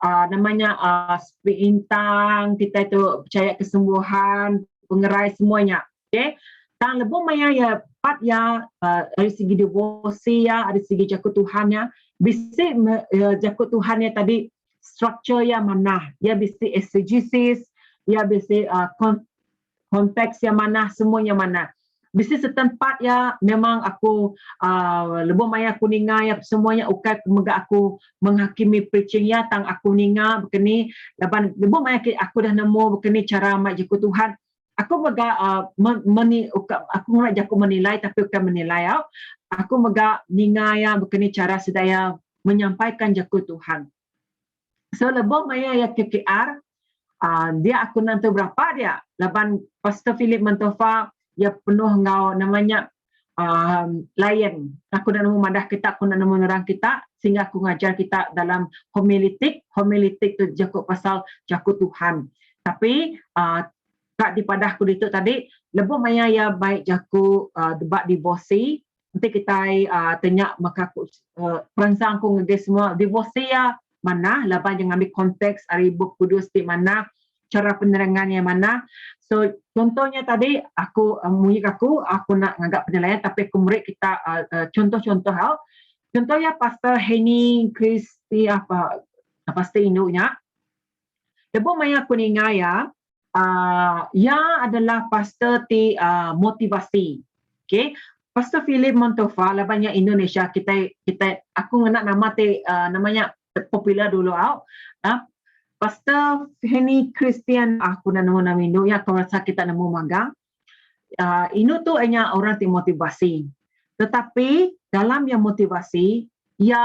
namanya intang, kita itu percaya kesembuhan, pengerai semuanya. Okay, dan lebih maya ya pat ya dari segi devosi ya, dari segi jakut Tuhannya, bisa jakut Tuhannya tadi struktur yang mana, ya bisa exegesis, ya bisa konteks yang mana, semuanya mana. Bisa setempat ya memang aku lebih maya aku ninga ya semuanya ukat mega aku menghakimi preaching ya tang aku ninga begini laban lebih maya aku dah nemu begini cara mak jakut Tuhan. Aku mega aku nak jaku menilai tapi bukan menilai ya. Aku mega ninga ya begini cara sedaya menyampaikan jakut Tuhan. So lebih maya ya KKR dia aku nanti berapa dia laban Pastor Philip Mantofa ya penuh ngau namanya layan. Aku nak nemu madah kita, aku nak nemu orang kita sehingga aku ngajar kita dalam homiletik tu jakut pasal jakut Tuhan. Tapi kat di padahku itu tadi lebih maya ya baik jaku debat divorsi nanti kita tanya maka perangsang aku ngege semua divorsi ya mana laban yang ambil konteks hari buku kudus di mana cara penerangannya mana. So contohnya tadi aku aku nak nganggap penilaian tapi aku murid kita contoh-contoh hal. Contohnya Pastor Henny Christy Pastor Indunya. Lebih maya aku ingat ya ia adalah pastor ti motivasi. Okay, Pastor Philip Mantofa labanya Indonesia kita aku nak nama ti namanya popular dulu Pastor Henny Christian aku nak nemu nama Indo ya kalau kita nemu magang. Indo tu hanya orang ti motivasi. Tetapi dalam yang motivasi ia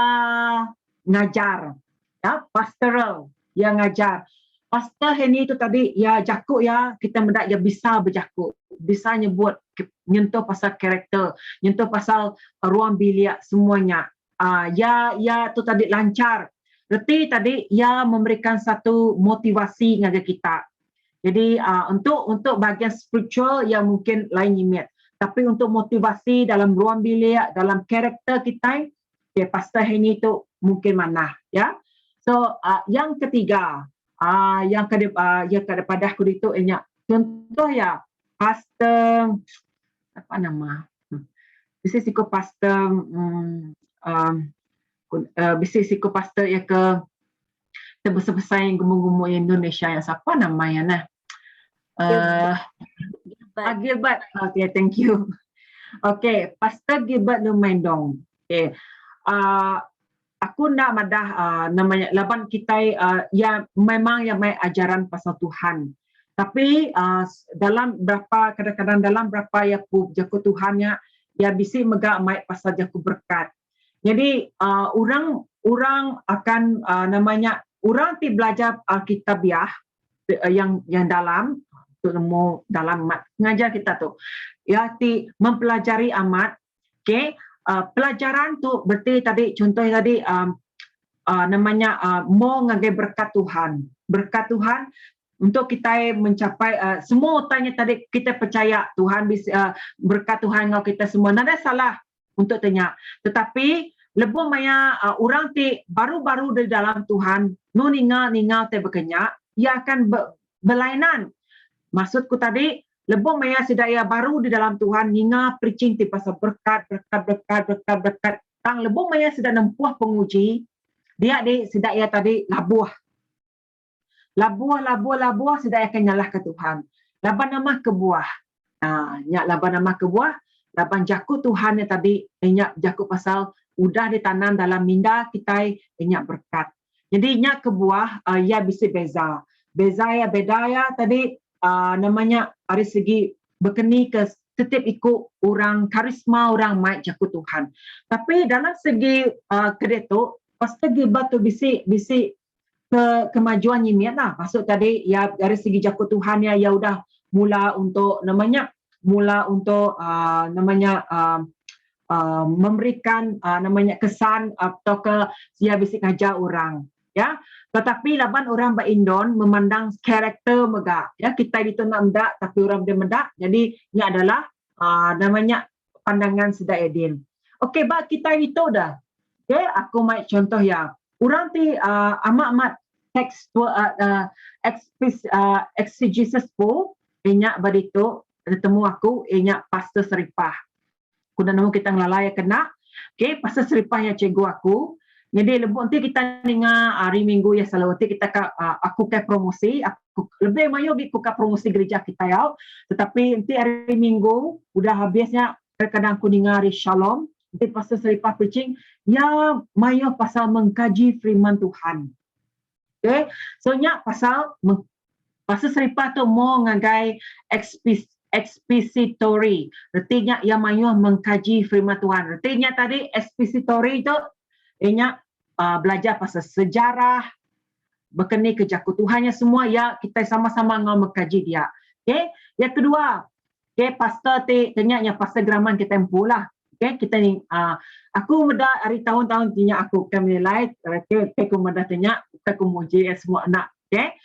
ngajar ya pastoral yang ngajar. Pastor Henny itu tadi ya jakut ya kita mendak ya bisa berjakut, bisa nyentuh pasal karakter, nyentuh pasal ruang bilik semuanya. Ya tu tadi lancar. Berarti tadi ya memberikan satu motivasi kepada kita. Jadi untuk bahagian spiritual yang mungkin lain nyimit. Tapi untuk motivasi dalam ruang bilik, dalam karakter kita, Pastor Henny itu mungkin mana ya. So yang ketiga yang kepada aku itu contoh ya Pastor apa nama bisa siku Pastor bisa siku Pastor ya ke sebesar yang gemuk-gemuk Indonesia yang siapa namanya Gilbert. Okay, thank you. Okay, Pastor Gilbert Lumendong. Okay, aku nak madah namanya laban kita ya memang yang mai ajaran pasal Tuhan. Tapi dalam berapa kadang-kadang dalam berapa ya jakut Tuhannya ya bisi mega mai pasal jakut berkat. Jadi orang akan namanya orang ti belajar Alkitabiah yang dalam untuk nemu dalam mat ngajar kita tu. Ya, mempelajari amat. Okay, pelajaran tu berarti tadi contohnya tadi namanya mau ngagai berkat Tuhan. Berkat Tuhan untuk kita mencapai semua tanya tadi kita percaya Tuhan bisa berkat Tuhan ngau kita semua. Nada salah untuk tanya. Tetapi lebih maya orang ti baru-baru di dalam Tuhan, nu ningal te berkenyak, ia akan berlainan. Maksudku tadi, lebih maya sedaya baru di dalam Tuhan, ningal preaching ti pasal berkat. Tang lebih maya sedang nempuh penguji, dia di sedaya tadi labuh sedaya akan nyalah ke Tuhan. Laban nama ke buah. Nyak laban nama ke buah, laban jaku Tuhan yang tadi, nyak jaku pasal udah ditanam dalam minda kita, nyak berkat. Jadi nyak ke buah, ya bisa beza. Beda ya tadi, namanya dari segi berkeni ke setiap ikut orang karisma, orang mic jaku Tuhan. Tapi dalam segi kedetuk, pasti batu bisi kemajuan nyimiat lah. Maksud tadi ya dari segi jaku Tuhan ya udah mula untuk memberikan namanya kesan atau ke dia bisa ngajar orang. Ya, tetapi laban orang berindon memandang karakter megak. Ya, kita itu nak mendak, tapi orang dia mendak. Jadi ini adalah namanya pandangan sedaya din. Okey, bak kita itu dah. Okey, aku mai contoh ya. Orang ti amat teks exegesis po, inyak baditu ketemu aku, inyak Pastor Seripah. Aku dah nemu kita ngelalai kena. Okey, Pastor Seripah yang cikgu aku. Jadi lebih nanti kita dengar hari Minggu ya selalu nanti kita aku ke promosi, aku lebih mayu aku ke promosi gereja kita ya. Tetapi nanti hari Minggu udah habisnya kadang aku dengar hari Shalom, nanti Pastor Seripah preaching ya mayu pasal mengkaji firman Tuhan. Okay, so nya pasal Pastor Seripah tu mau ngagai expository. Artinya ia mayu mengkaji firman Tuhan. Artinya tadi expository tu ianya belajar pasal sejarah, berkeni ke jaku Tuhannya semua ya kita sama-sama ngau mengkaji dia. Okey, yang kedua, okey pastor tanya pastor graman kita empulah. Okey, kita ni aku muda hari tahun-tahun tanya aku kan menilai okey aku muda tanya aku muji semua anak. Okey.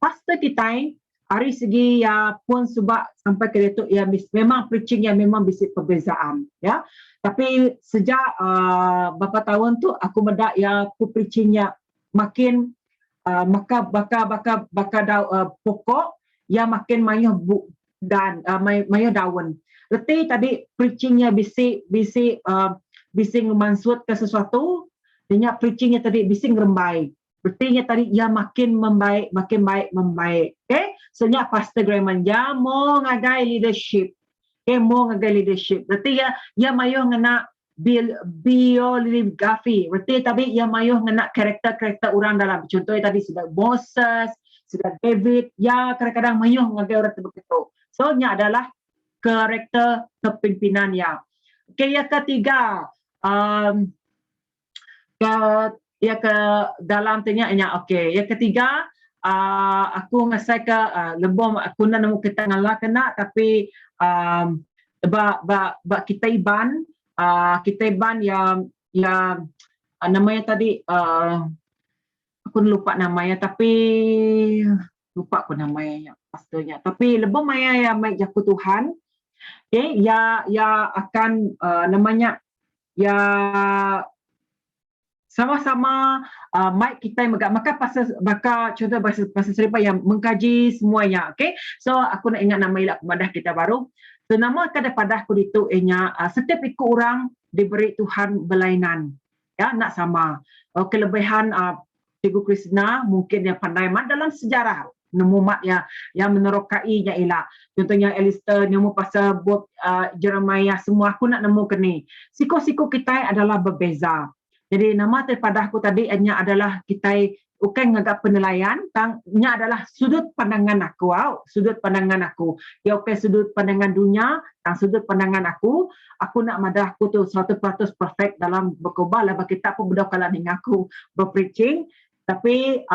Pastor kita hari segi ya pun sebab sampai ke itu ya memang preaching yang memang bisa perbezaan ya. Tapi sejak beberapa tahun tu aku mendak ya aku preachingnya makin pokok ya makin mayuh dan mayuh daun. Reti tadi preachingnya bisi ngemansut ke sesuatu, dan preachingnya tadi bisi ngerembai. Berarti tadi ia makin membaik. Okay? So nya Pastor Grayman ya mau ngagai leadership. Okay, mau ngagai leadership. Berarti ya mayuh ngena biografi. Berarti tadi ia mayuh ngena karakter orang dalam. Contohnya tadi sudah Moses, sudah David. Ya kadang-kadang mayuh ngagai orang begitu. So nya adalah karakter kepimpinan ya. Okay, yang ketiga ke dalam tanya okey. Yang ketiga aku ngasai ke lebom aku nak nemu kita ngalah kena tapi kita iban yang namanya tadi aku lupa namanya tapi lupa aku namanya pastinya. Tapi lebom maya yang mai jaku Tuhan. Okey, ya akan namanya ya sama-sama mic kita maka contoh pasal Seripah yang mengkaji semuanya. Okay, so aku nak ingat nama ilah pemadah kita baru. So nama daripada aku itu setiap ikut orang diberi Tuhan berlainan. Ya, nak sama. Kelebihan Cikgu Krishna mungkin yang pandai dalam sejarah nemu mat yang menerokai nya ialah contohnya Alistair nemu pasal buat Jeremiah semua aku nak nemu kini. Siku-siku kita adalah berbeza. Jadi nama daripada aku tadi adalah kita bukan ngagak penilaian, tangnya adalah sudut pandangan aku. Sudut pandangan aku. Ya sudut pandangan dunia, sudut pandangan aku nak madah aku tu 100% perfect dalam berkubah lah kita pun budak kalah dengan aku berpreaching. Tapi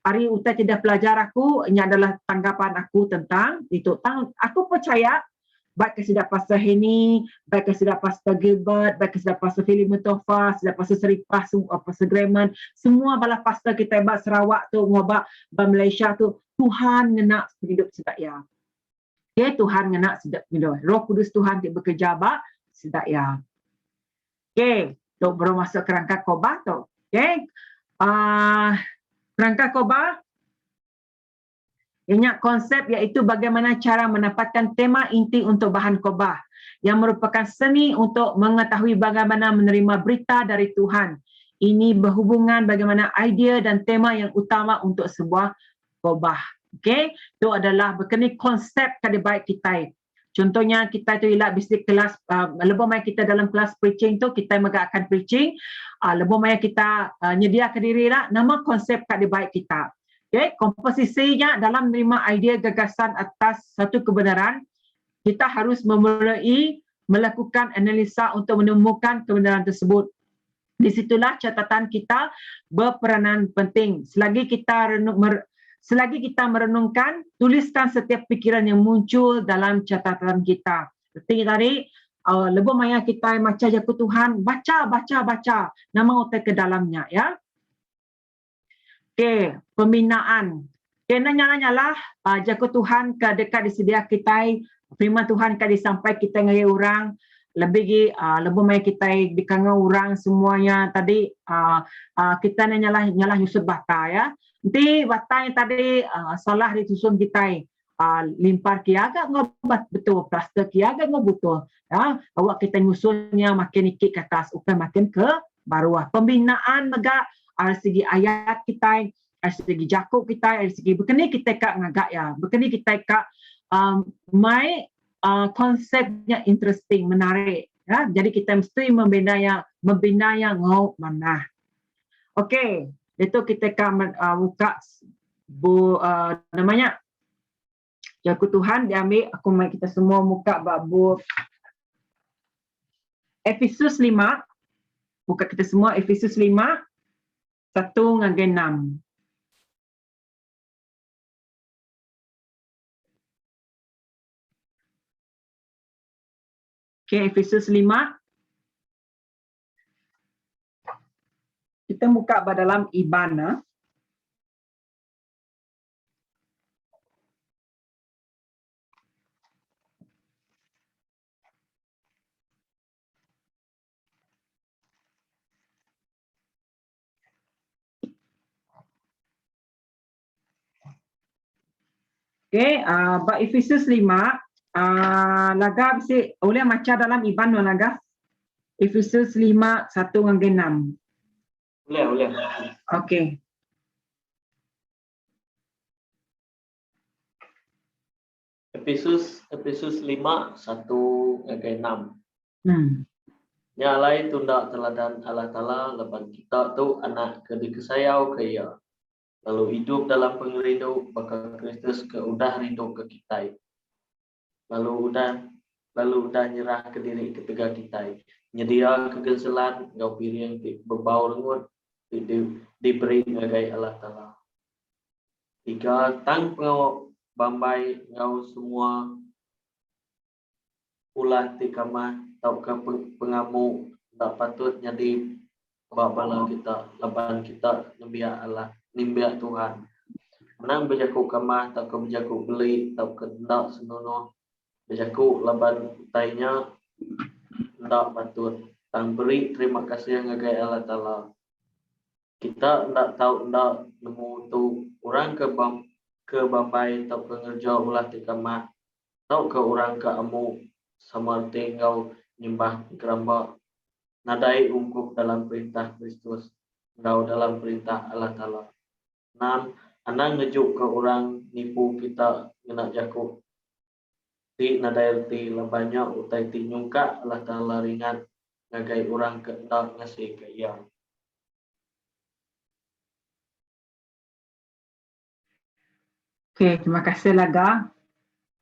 hari utai tidak pelajar aku, ini adalah tanggapan aku tentang itu. Aku percaya baik kesedak pasal ini, baik kesedak pasal Gilbert, baik kesedak pasal Philip Mutofa, kesedak pasal Seripah, pasal Greman, semua bala pasal kita buat Sarawak tu, ngobak Malaysia tu, Tuhan ngenak hidup sedak ya. Okay, Tuhan ngenak sedak hidup. Roh Kudus Tuhan dia bekerja bak sedak ya. Okay, tu baru masuk kerangka khotbah tu. Okay, kerangka khotbah ingat konsep iaitu bagaimana cara mendapatkan tema inti untuk bahan khotbah yang merupakan seni untuk mengetahui bagaimana menerima berita dari Tuhan. Ini berhubungan bagaimana idea dan tema yang utama untuk sebuah khotbah. Okey, itu adalah berkenaan konsep kada baik kita. Contohnya kita tu ialah bisik kelas lebih mai kita dalam kelas preaching tu kita megakkan preaching, lebih mai kita nyediakan diri lah nama konsep kada baik kita. Okay, komposisinya dalam menerima idea gagasan atas satu kebenaran, kita harus memulai melakukan analisa untuk menemukan kebenaran tersebut. Di situlah catatan kita berperanan penting. Selagi kita merenungkan, tuliskan setiap pikiran yang muncul dalam catatan kita. Seperti tadi, lebih maya kita macam jaku Tuhan, baca. Nama otak ke dalamnya, ya. Okey, pembinaan. Kena nyala-nyala jaga Tuhan ke dekat disedia kita, firman Tuhan ke disampai kita ngai orang, lebih mai kita dikanga orang semuanya tadi kita nyala Yusuf bata ya. Nanti bata yang tadi salah disusun kita limpar kiaga ngobat betul, plaster kiaga ngobutul. Ya, awak kita nyusunnya makin ikit ke atas, upaya makin ke bawah. Pembinaan mega dari segi ayat kita, dari segi jakuk kita, dari segi berkenaan kita kak ngagak ya, berkenaan kita kak konsepnya interesting, menarik. Ya, jadi kita mesti membina yang ngau mana. Okey, itu kita kak buka namanya jakuk Tuhan diambil. Aku mai kita semua muka bab Efesus 5. Buka kita semua Efesus 5. 1 hingga 6. Okay, Efesus 5. Kita buka dalam Ibana. Okay, bab Efesus 5, laga bisa boleh macam dalam Iban laga. Efesus 5, 1 hingga 6. Boleh. Okay. Efesus 5, 1 hingga 6. Nyalai tunda teladan Allah Ta'ala lepas kita tu anak kedikesayau kaya. Lalu hidup dalam pengerindu bakal Kristus ke udah rindu ke kita. Lalu udah nyerah ke diri ketiga kita. Nyedia kegeselan ngau piring berbau rengut diberi ngagai Allah Ta'ala. 3 tang pengau bambai ngau semua ulah tikamah tau ke pengamu tak patut jadi bapala kita leban kita nembiak Allah nimbiak Tuhan. Menang berjaku kamah tak ke berjaku beli tak ke ndak senonoh berjaku leban tainya ndak patut tang beri terima kasih ngagai Allah Ta'ala. Kita ndak tahu ndak nemu tu orang ke bambai tak ke ngerja ulah tikamah tau ke orang ke amu sama tinggal nyembah geramba nadai ungkup dalam perintah Kristus ngau dalam perintah Allah Ta'ala. 6. Anang ngejuk ke orang nipu kita ngena jaku ti nadai reti lebanya utai ti nyungka Allah Ta'ala ringan ngagai orang ke ndak ngasih ke ia. Okay, terima kasih Laga.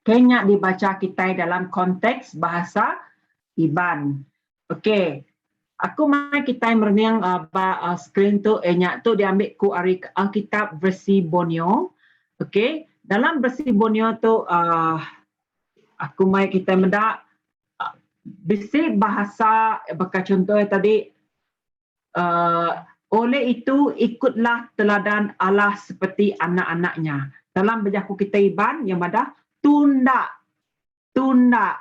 Kenya dibaca kita dalam konteks bahasa Iban. Okey. Aku mai kita merenang screen tu tu diambil ku Alkitab versi Borneo. Okey, dalam versi Borneo tu aku mai kita mendak bisi bahasa bakal contoh tadi oleh itu ikutlah teladan Allah seperti anak-anaknya. Dalam berjaku kita Iban yang ada tunda tunda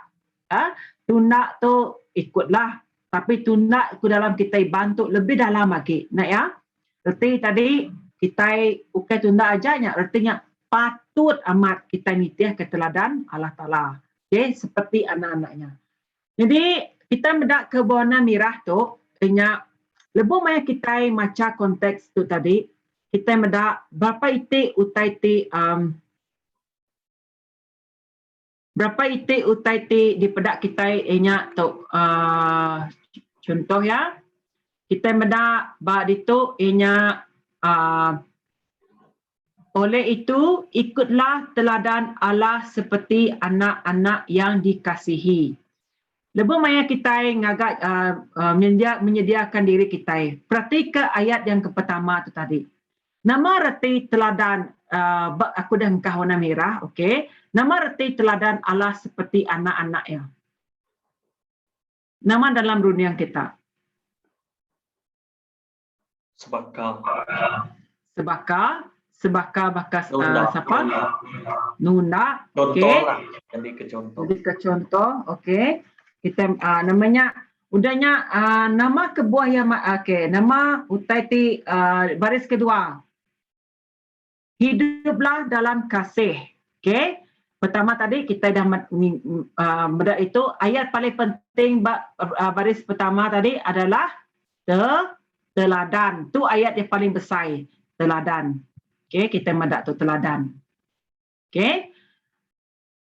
tu ikutlah, tapi tunda ku dalam kita Iban tu lebih dalam lagi. Nak ya? Erti tadi kita bukan tunda ajanya, artinya patut amat kita nitiah ke teladan Allah Taala. Okey, seperti anak-anaknya. Jadi kita mendak ke warna merah tu, ingat lebih maya kita maca konteks tu tadi, kita mendak berapa iti utai ti berapa iti utai ti di pedak kita ingat tu contoh ya, kita mendak ba itu ingat oleh itu ikutlah teladan Allah seperti anak-anak yang dikasihi. Lebih maya kita ngagak menyediakan diri kita. Perhati ke ayat yang pertama tu tadi. Nama reti teladan aku dah engkau warna merah, okey. Nama reti teladan Allah seperti anak-anaknya. Nama dalam runian kita. Sebaka bakas siapa? Nunda. Contoh lah. Jadi ke contoh. Okey. Kita namanya udahnya nama kebuah yang okey, nama utai ti baris kedua. Hiduplah dalam kasih. Okey. Pertama tadi kita dah benda itu ayat paling penting baris pertama tadi adalah teladan. Tu ayat yang paling besar, teladan. Okey, kita mendak tu teladan. Okey.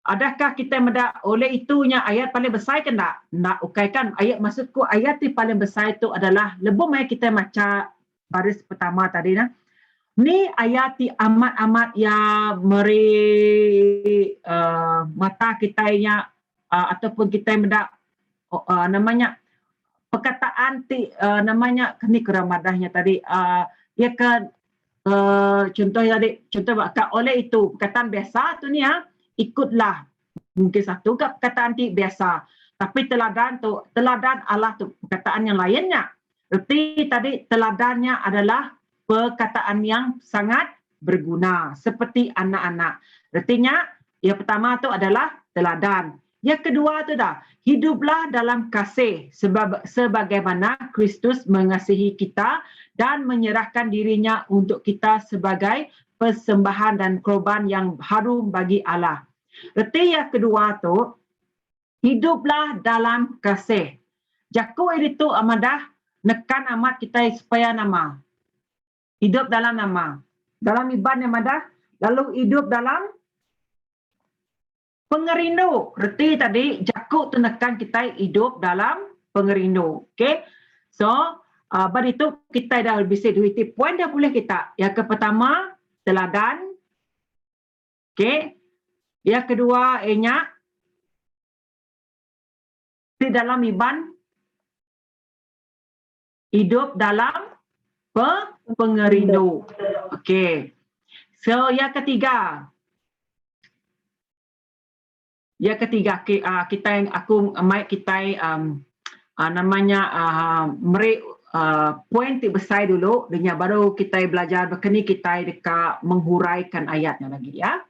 Adakah kita mendak oleh itunya ayat paling besar ke tak? Nak ukaikan ayat, maksudku ayat yang paling besar itu adalah lebih mai kita baca baris pertama tadi nah. Ni ayat amat-amat yang meri mata kita nya ataupun kita mendak namanya perkataan namanya ni keramadahnya tadi ya kan contoh tadi contoh oleh itu perkataan biasa tu ni ya. Ikutlah, mungkin satu perkataan biasa, tapi teladan Allah tu perkataan yang lainnya. Erti tadi teladannya adalah perkataan yang sangat berguna seperti anak-anak. Artinya yang pertama tu adalah teladan. Yang kedua tu hiduplah dalam kasih sebagaimana Kristus mengasihi kita dan menyerahkan dirinya untuk kita sebagai persembahan dan korban yang harum bagi Allah. Erti yang kedua tu, hiduplah dalam kasih. Jaku itu amadah nekan amat kita supaya nama. Hidup dalam nama. Dalam iban yang amadah, lalu hidup dalam pengerindu. Erti tadi, jaku tu nekan kita hidup dalam pengerindu. Okay? So, pada itu kita dah bisa duiti poin dah boleh kita. Yang pertama, teladan. Okey. Yang kedua ianya di dalam iban hidup dalam pengerindu. Okey. So yang ketiga. Namanya poin besar dulu dengan baru kita belajar berkini kita dekat menghuraikan ayatnya lagi ya.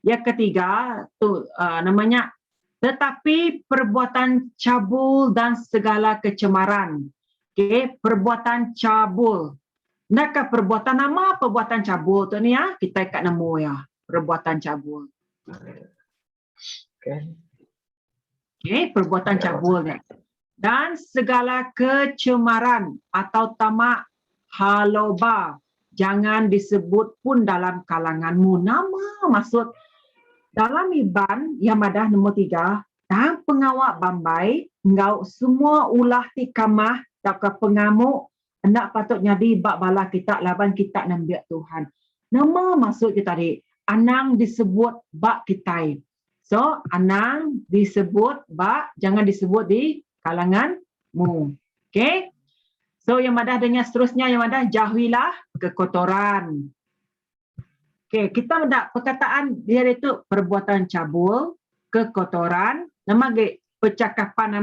Yang ketiga tu namanya tetapi perbuatan cabul dan segala kecemaran. Okey, perbuatan cabul. Nakah perbuatan nama perbuatan cabul tu ni ya, kita kat nemu ya, perbuatan cabul. Okey, perbuatan cabul ni. Dan segala kecemaran atau tamak haloba jangan disebut pun dalam kalanganmu. Nama maksud dalam iban yang madah nombor 3 dan pengawak bambai engau semua ulah ti kamah tak pengamuk hendak patut nyadi bak bala kita laban kita nambiak Tuhan. Nama maksud kita tadi anang disebut bak kita. So anang disebut bak jangan disebut di kalanganmu. Okey? So yang madah dengan seterusnya yang madah jauhilah kekotoran. Okey, kita ada perkataan dia itu perbuatan cabul, kekotoran, nama percakapan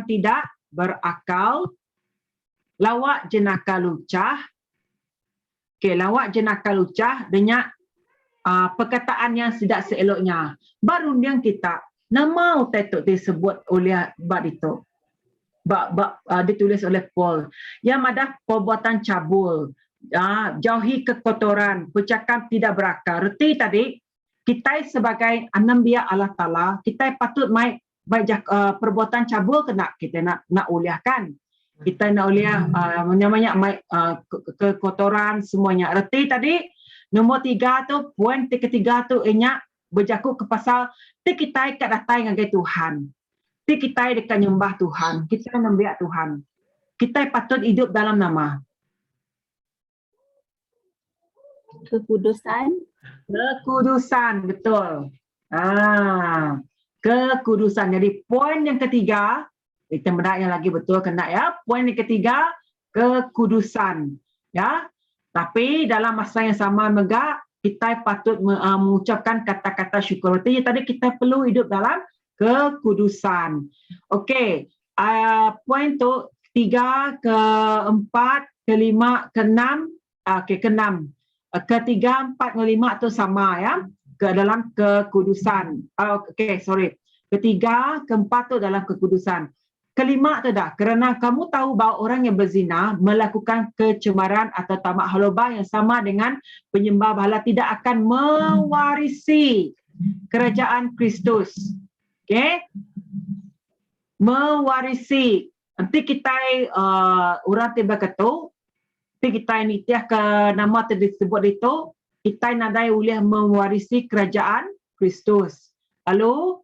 tidak berakal, lawak jenaka lucah. Okey, lawak jenaka lucah dengan perkataan yang tidak seeloknya. Baru yang kita nama utai disebut oleh bab itu. Ditulis oleh Paul. Yang ada perbuatan cabul, jauhi kekotoran, bercakap tidak berakal. Reti tadi, kita sebagai anbiya Allah Ta'ala, kita patut perbuatan cabul kena kita nak uliahkan. Kita nak uliah namanya kekotoran semuanya. Reti tadi, nombor 3 tu, poin ketiga tu inyak berjakut ke pasal kita kat datang dengan Tuhan. Kita dekat nyembah Tuhan, kita membiak Tuhan. Kita patut hidup dalam nama kekudusan. Kekudusan, betul. Kekudusan. Jadi poin yang ketiga, kita benda yang lagi betul kena ya. Poin yang ketiga, kekudusan. Ya. Tapi dalam masa yang sama juga kita patut mengucapkan kata-kata syukur. Jadi tadi kita perlu hidup dalam kekudusan. Okey, poin tu 3, ke-4, ke-5, ke-6, ke-6. Ke-3, 4, ke-5 tu sama ya, ke dalam kekudusan. Ke-3, ke-4 tu dalam kekudusan. Ke-5 tu dah, kerana kamu tahu bahawa orang yang berzina melakukan kecemaran atau tamak halubah yang sama dengan penyembah berhala tidak akan mewarisi kerajaan Kristus. Okay, mewarisi. Nanti kita orang tiba ketu, nanti kita ini tiah ke nama tersebut itu, kita nadai boleh mewarisi kerajaan Kristus. Lalu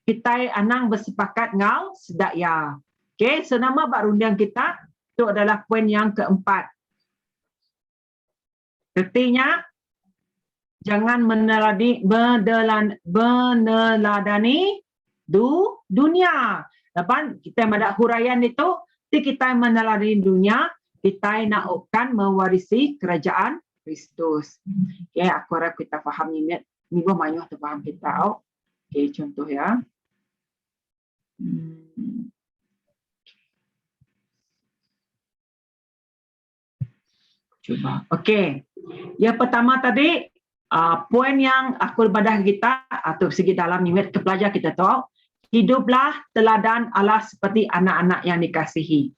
kita anang bersepakat ngau sedak ya. Okay, so nama barundian kita itu adalah poin yang keempat. Artinya jangan meneladani dunia. Lepas kita ada huraian itu, kita meneladani dunia, kita nakkan mewarisi kerajaan Kristus. Okay, aku harap kita faham ni banyak tu faham kita. Okay, contoh ya. Cuba. Okay. Yang pertama tadi, poin yang aku badah kita atau segi dalam nimet ke pelajar kita tahu, hiduplah teladan Allah seperti anak-anak yang dikasihi.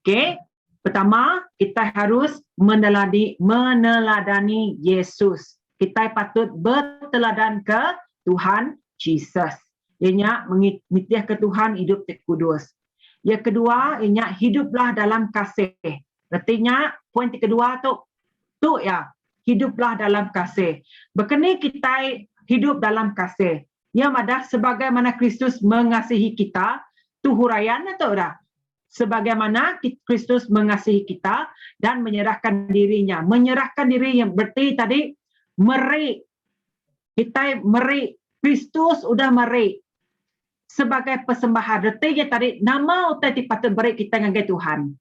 Okey, pertama kita harus meneladani Yesus. Kita patut berteladan ke Tuhan Yesus. Ianya mengikuti ke Tuhan hidup kudus. Yang kedua, ianya hiduplah dalam kasih. Artinya poin kedua tu ya, hiduplah dalam kasih. Berkenaan kita hidup dalam kasih. Yang ada sebagaimana Kristus mengasihi kita, tu huraian atau dah? Sebagaimana Kristus mengasihi kita dan menyerahkan dirinya. Menyerahkan diri yang berarti tadi meri. Kita meri. Kristus sudah meri. Sebagai persembahan. Artinya tadi nama utai patut beri kita dengan Tuhan.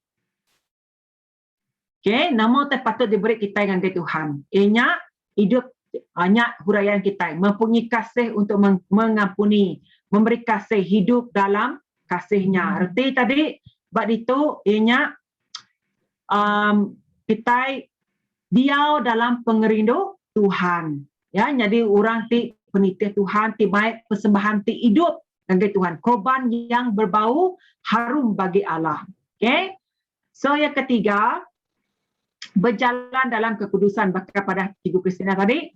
Okay, nama patut diberi kita dengan Tuhan. Ianya hidup hanya huraian kita, mempunyai kasih untuk mengampuni, memberi kasih, hidup dalam kasihnya. Arti tadi, bab itu ianya kita diau dalam pengerindu Tuhan. Ya, jadi orang ti penitih Tuhan, ti baik persembahan ti hidup dengan Tuhan. Korban yang berbau harum bagi Allah. Okay, so yang ketiga, berjalan dalam kekudusan kepada Ibu Kristina tadi.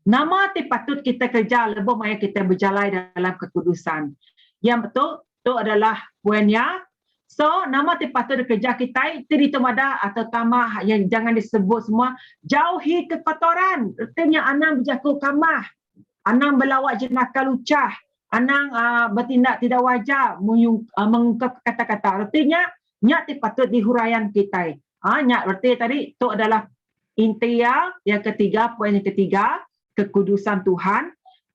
Nama ti patut kita kerja lebih maya kita berjalan dalam kekudusan. Yang betul itu adalah poinnya. So nama ti patut kerja kita tidak ada atau tamah yang jangan disebut semua jauhi kekotoran. Artinya anang berjaku kamah, anang berlawak jenaka lucah, anang bertindak tidak wajar mengungkap kata-kata. Artinya nyak ti patut dihuraian kita. Nyak berarti tadi itu adalah intia yang ketiga, poin yang ketiga, kekudusan Tuhan.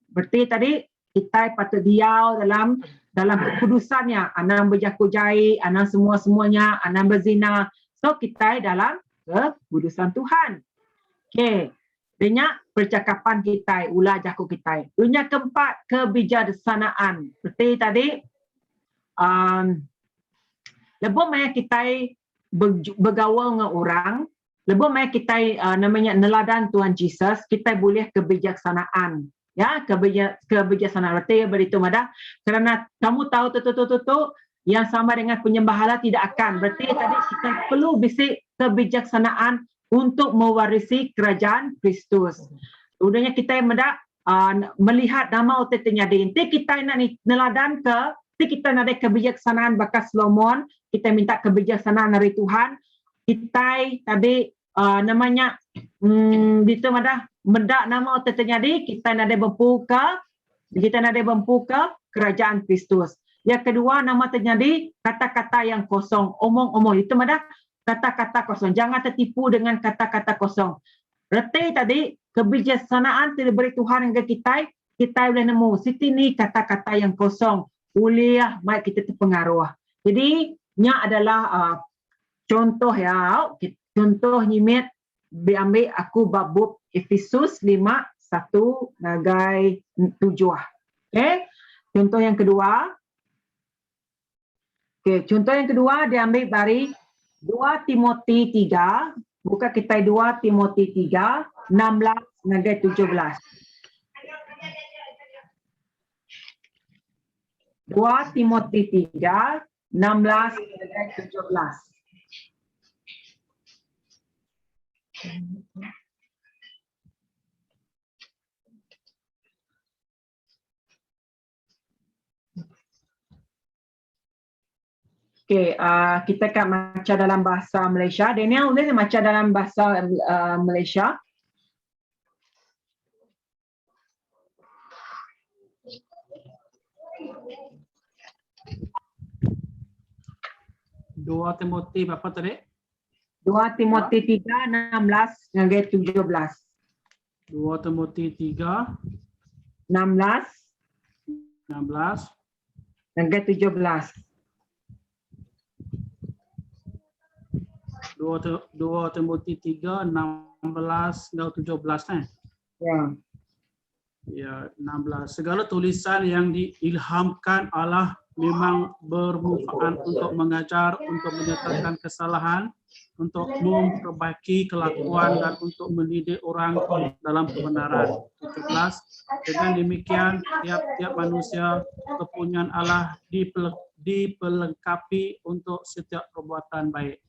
Berarti tadi kita patut diau dalam dalam kekudusannya, anang berjaku jahit, anang semua-semuanya, anang berzina. So kita dalam kekudusan Tuhan. Okey. Banyak percakapan kita, ulah jaku kita. Yang keempat, kebijaksanaan. Seperti tadi, lebih banyak kita bergaul dengan orang, lebih banyak kita namanya neladan Tuhan Yesus, kita boleh kebijaksanaan. Ya, kebijaksanaan. Berarti begitu madah. Kerana kamu tahu tutup yang sama dengan penyembahala tidak akan. Berarti tadi kita perlu bisik kebijaksanaan untuk mewarisi kerajaan Kristus. Udahnya kita madah melihat nama otak terjadi. Nanti kita nak neladan kita nak ada kebijaksanaan bakas Solomon, kita minta kebijaksanaan dari Tuhan. Kita tadi namanya itu madah mendak nama otak terjadi, kita nak ada membuka kerajaan Kristus. Yang kedua, nama terjadi kata-kata yang kosong, omong-omong. Itu madah kata-kata kosong. Jangan tertipu dengan kata-kata kosong. Reti tadi kebijaksanaan diberi Tuhan kepada kita boleh nemu. Siti ni kata-kata yang kosong. Uliah baik kita terpengaruh. Jadi, nya adalah contoh ya. Contoh nyimit diambil aku bab Efesus 5:1 nagai 7. Okey. Contoh yang kedua. Okey, contoh yang kedua diambil dari 2 Timothy 3. Buka kita 2 Timothy 3 16 nagai 17. 2 Timothy 3 16 nagai 17. Okey, kita akan baca dalam bahasa Malaysia. Daniel, boleh baca dalam bahasa Malaysia? Dua Timothy berapa tadi? 2 Timothy 3 16 nagai 17. 2 Timothy 3 16 16 nagai 17. 2 Timothy 3 16 dan 17 Ya. Ya, 16. Segala tulisan yang diilhamkan Allah memang bermanfaat untuk mengajar, untuk menyatakan kesalahan, untuk memperbaiki kelakuan dan untuk mendidik orang dalam kebenaran. 17. Dengan demikian tiap-tiap manusia kepunyaan Allah dipelengkapi untuk setiap perbuatan baik.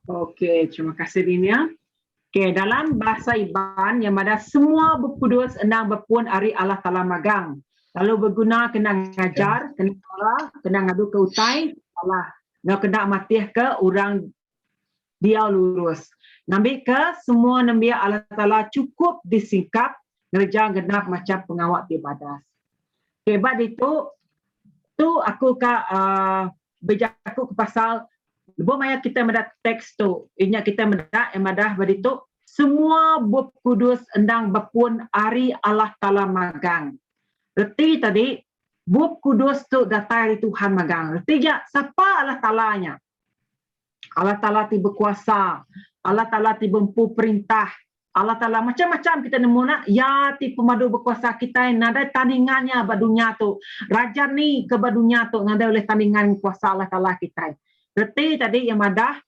Okey, terima kasih Dinia. Okey, dalam bahasa Iban yang ada semua berkudus enang berpun hari Allah Ta'ala magang. Lalu berguna kena ngajar, kena salah, kena ngadu ke utai, salah. Kena matih ke orang dia lurus. Nambil ke semua nabi Allah Ta'ala cukup disingkap ngerja genap macam pengawal ibadah. Okey, bab itu aku berjaku ke pasal lebih banyak kita mendat teks tu. Ingat kita mendat emadah beritu semua bab kudus endang berpun hari Allah Ta'ala magang. Reti tadi bab kudus tu datang dari Tuhan magang. Reti ja siapa Allah Ta'alanya? Allah Ta'ala ti berkuasa. Allah Ta'ala ti bempu perintah. Allah Ta'ala macam-macam kita nemu nak ya ti pemadu berkuasa kita nada tandingannya badunya tu. Raja ni ke badunya tu nada oleh tandingan kuasa Allah Ta'ala kita. Reti tadi yang madah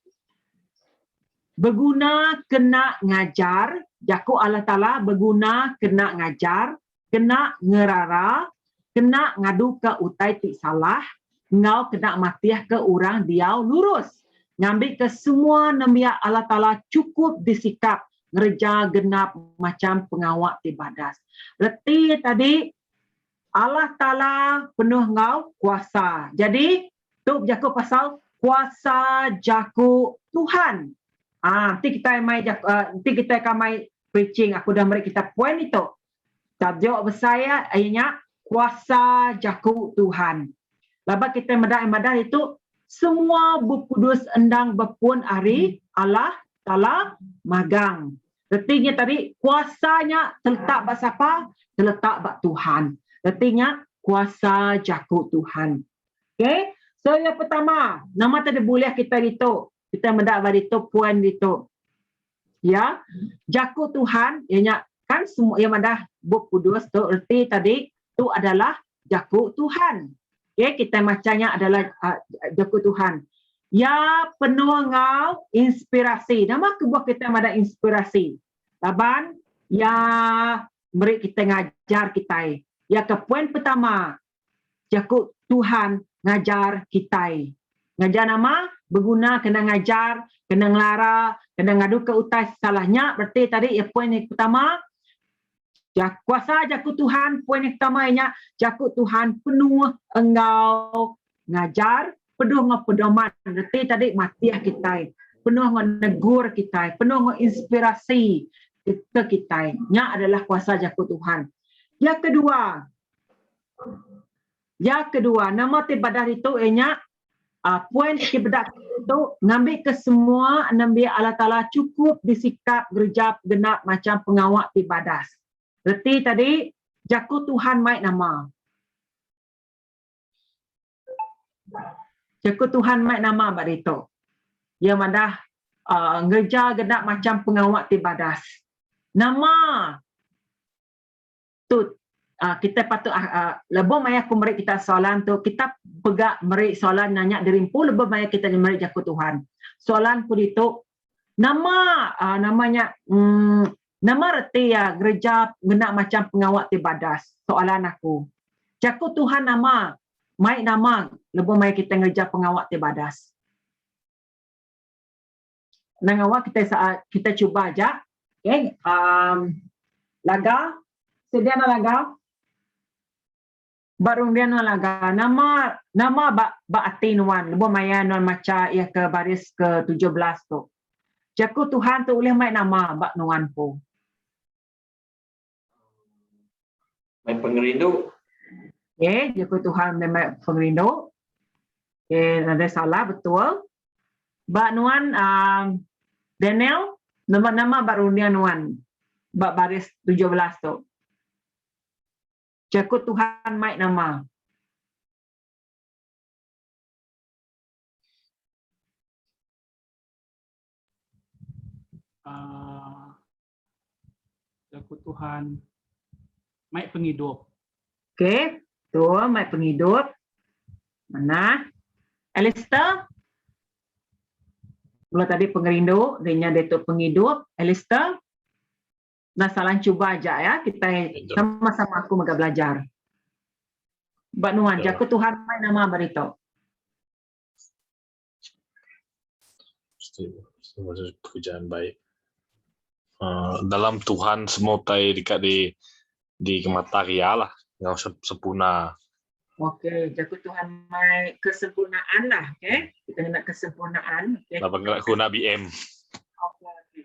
berguna kena ngajar, jaku Allah Ta'ala berguna kena ngajar, kena ngerara, kena ngadu ke utai ti salah, ngau kena matiah ke orang dia lurus. Ngambil ke semua nabiya Allah Ta'ala cukup disikap ngerja genap macam pengawal ibadah. Reti tadi Allah Ta'ala penuh ngau kuasa. Jadi tu jaku pasal kuasa jaku Tuhan. Nanti kita akan mai preaching. Aku dah beri kita poin itu. Tajuk saya ayatnya kuasa jaku Tuhan. Lepas kita madah itu semua berkudus endang berpun hari Allah Ta'ala magang. Artinya tadi kuasanya terletak bak siapa? Terletak bak Tuhan. Artinya kuasa jakut Tuhan. Okay? So yang pertama, nama tadi boleh kita itu. Kita mendapat itu poin itu. Ya, jakut Tuhan, ianya kan semua yang ada buk kudus tu erti tadi itu adalah jakut Tuhan. Okay, kita macamnya adalah jakut Tuhan. Ya penuh ngau inspirasi. Nama kebuah kita ada inspirasi. Laban ya beri kita ngajar kita. Ya ke poin pertama, jakut Tuhan ngajar kita. Ngajar nama berguna kena ngajar, kena ngelara, kena ngadu ke utai salahnya. Berarti tadi ya poin yang pertama, kuasa jakut Tuhan. Poin yang pertamanya, jakut Tuhan penuh engkau ngajar, penuh ngepedoman. Berarti tadi matiah kita, penuh negur kita, penuh inspirasi kita. Nya adalah kuasa jakut Tuhan. Yang kedua, nama ibadah itu ianya poin ibadah itu ngambil ke semua Nabi Allah Ta'ala cukup disikap gerjap genap macam pengawak ibadah. Berarti tadi jakut Tuhan mai nama. Jakut Tuhan mai nama bat itu. Yang mana gerja genap macam pengawak ibadah. Nama tu kita patut lebih banyak aku meri kita soalan tu kita pegak meri soalan nanya dirimpu lebih banyak kita meri jakut Tuhan. Soalan pun itu namanya nama reti ya gereja guna macam pengawat ibadah. Soalan aku. Jakut Tuhan nama mai nama lebih banyak kita gereja pengawat ibadah. Nang awak kita cuba aja. Okay. Laga sedia laga barung dia laga nama ba atinuan lebih mayan non maca ya ke baris ke 17 tu. Jakut Tuhan tu boleh mai nama ba nuan po. Mai pengerindu. Okay, jakut Tuhan mai pengerindu. Okay, ada salah betul. Ba nuan Daniel nama baru dia nuan ba baris 17 tu. Jakut Tuhan mai nama. Jakut Tuhan mai penghidup. Okey, tu mai penghidup. Mana? Alistair? Kalau tadi pengerindu, dia tu penghidup. Alistair? Nah, salah cuba aja ya. Kita sama-sama aku mega belajar. Mbak Nuan, jakut Tuhan mai nama berito. Pekerjaan baik. Dalam Tuhan semua tai dekat di kemataria lah, yang sempurna. Okey, jakut Tuhan mai kesempurnaan lah, okey. Kita nak kesempurnaan, okey. Apa nak guna BM? Okey.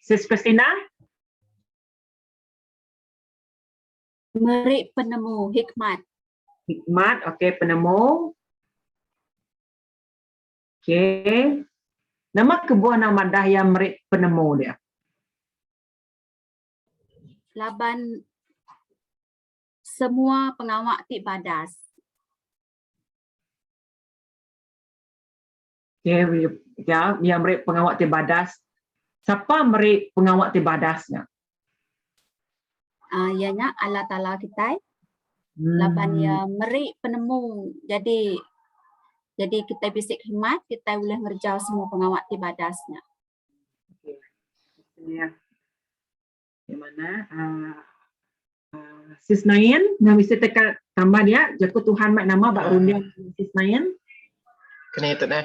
Sis Christina? Meri penemu hikmat. Hikmat, okey, penemu. Okey. Nama kebuah nama dah yang meri penemu dia. Laban semua pengawak ibadah. Okay, ya, yang meri pengawak ibadah. Siapa meri pengawak ibadahnya? Ianya Allah Ta'ala kita. Laban ya meri penemu. Jadi kita bisik hikmat, kita boleh ngerjau semua pengawak ibadahnya. Ya. Gimana? Sis Nain, nak bisa tekan tambah dia. Jakut Tuhan mak nama bak rundian Sis Nain. Kena itu nah.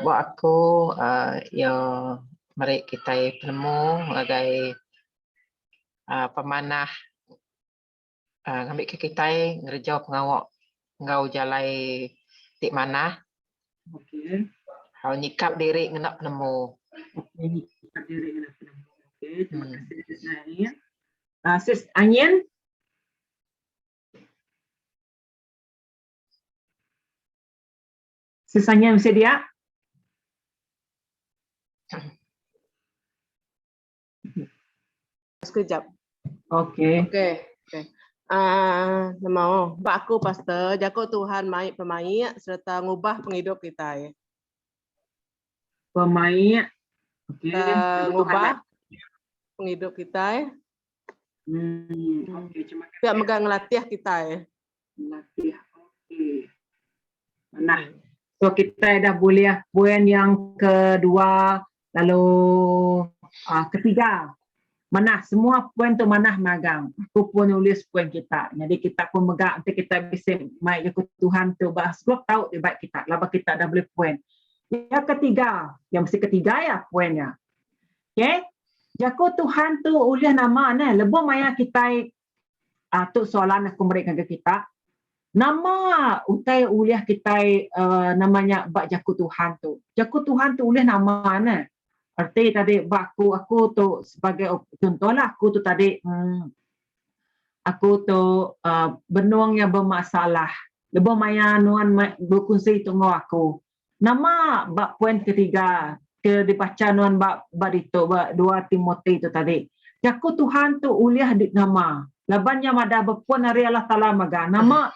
Buat aku yang mari kita penemu sebagai pemanah ngambil ke kita ngerjau pengawak ngau jalai tik mana. Okey. Hau nyikap diri ngena penemu. Okey, nyikap diri ngena penemu. Okey, terima kasih Sis Nain. Sis Anyen. Sis Anyen mesti dia. Sekejap. Okey. Okey. Okey. Nama bak aku pastor, jago Tuhan mai pemain serta ngubah penghidup kita. Pemain. Okey. Ngubah penghidup kita. Okey, terima kasih. Biar megang ngelatih kita. Latih. Okey. Nah, so kita dah boleh poin yang kedua, lalu ketiga. Manah semua poin tu Manah magang. Aku pun nulis poin kita. Jadi kita pun megang nanti kita bisa mai ikut Tuhan tu bahas sebab tahu di baik kita. Laba kita dah boleh poin. Yang ketiga, yang mesti ketiga ya poinnya. Okey. Jaku Tuhan tu ulih nama ne lebo maya kita tu soalan aku mereka ke kita. Nama utai ulih kita namanya bak jaku Tuhan tu. Jaku Tuhan tu ulih nama ne. Arti tadi aku tu sebagai contohlah aku tu tadi aku tu benuang yang bermasalah. Lebo maya nuan berkongsi tunggu aku. Nama bak poin ketiga ke dibaca nuan bak itu 2 Timotius itu tadi. Jaku Tuhan tu uliah di nama. Labannya mada berpuan hari Allah Taala maga. Nama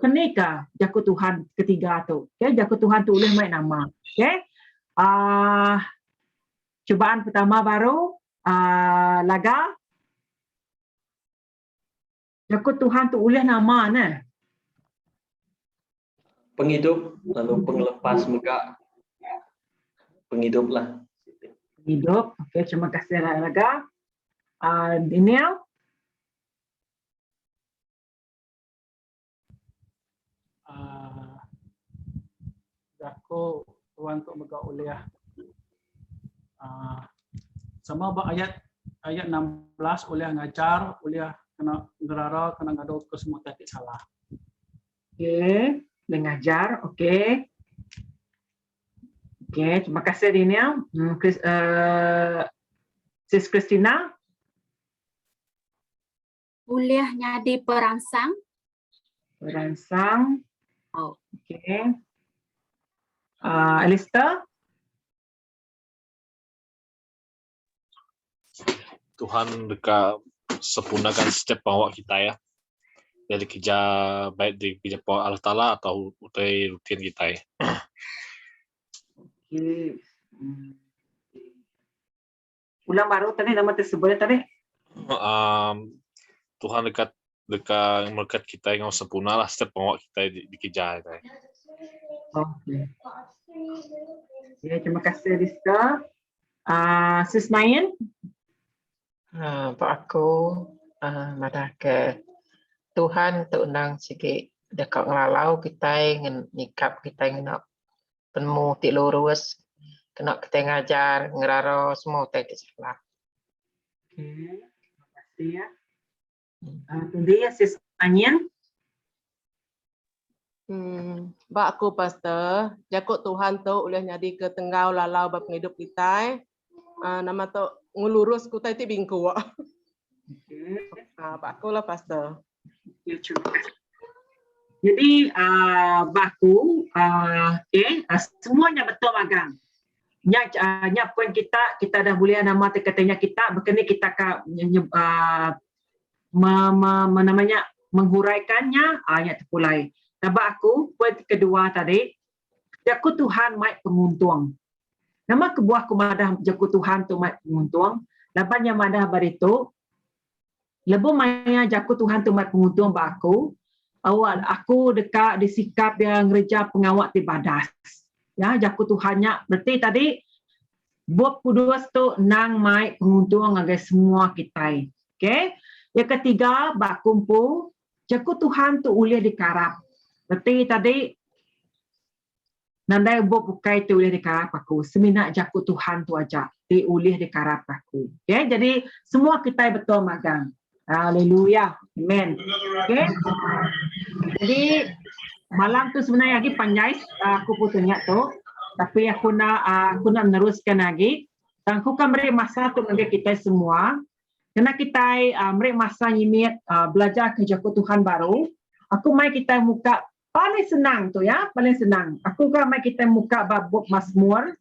kenika jaku Tuhan ketiga tu. Okey, jaku Tuhan tu uliah mai nama. Okey. Cubaan pertama baru laga. Jaku Tuhan tu uliah nama ne. Penghidup, lalu pengelepas mega. Penghidup lah. Hidup. Okey, terima kasih laga. Daniel. Jaku Tuhan tu mega uliah. Sama ba ayat 16 uliah ngajar, uliah kena ngerara, kena ngadu ke semua titik salah. Okey, mengajar. Okey. Okey, terima kasih Daniel. Sis Christina. Uliah nyadi perangsang. Perangsang. Oh. Okey. Alistair. Tuhan dekat sempurnakan setiap pengawak kita ya. Dari kerja baik di kerja Allah Taala atau utai rutin kita ya. Okey. Ulang baru tadi nama tersebut tadi. Tuhan dekat melekat kita yang sempurna lah setiap pengawak kita di kerja kita. Okey. Ya, terima kasih Alistair. Sis Mayan. Pak aku madah ke Tuhan untuk undang sikit dekat ngelalau kita nyikap kita nak penemu tik lurus kena kita ngajar ngeraro semua tak salah. Okey, terima kasih ya. Tadi ya Sis Anyan. Bak aku pastor, jakut Tuhan tu boleh nyadi ke tenggau lalau bab hidup kita. Nama tu ngulurus kutai ti bingku. Okey. Bak aku lah pastor. Ya, terima kasih. Jadi baku okey, semuanya betul magang. Nya poin kita dah boleh nama katanya kita berkena kita namanya menghuraikannya ayat terpulai. Tabak aku poin kedua tadi jaku Tuhan mai penguntung. Nama kebuah kumadah jaku Tuhan tu mai penguntung. Labannya madah baritu lebo maya jaku Tuhan tu mai penguntung ba aku. Awal aku dekat disikap yang ngereja pengawat ibadah. Ya, jaku Tuhannya berarti tadi buat kuduas tu nang mai penguntung agai semua kita. Okey. Yang ketiga bak kumpul jaku Tuhan tu ulih dikarap. Berarti tadi nandai buat bukai tu ulih dikarap aku. Semina jaku Tuhan tu aja diulih dikarap aku. Okey. Jadi semua kita betul magang. Haleluya. Amen. Okey. Jadi malam tu sebenarnya lagi panjang aku putusnya tu, tapi aku nak meneruskan lagi. Dan aku kan beri masa tu bagi kita semua. Karena kita beri masa nyimit belajar kerja Tuhan baru. Aku mai kita muka paling senang tu ya, paling senang. Aku kan mai kita muka bab Mazmur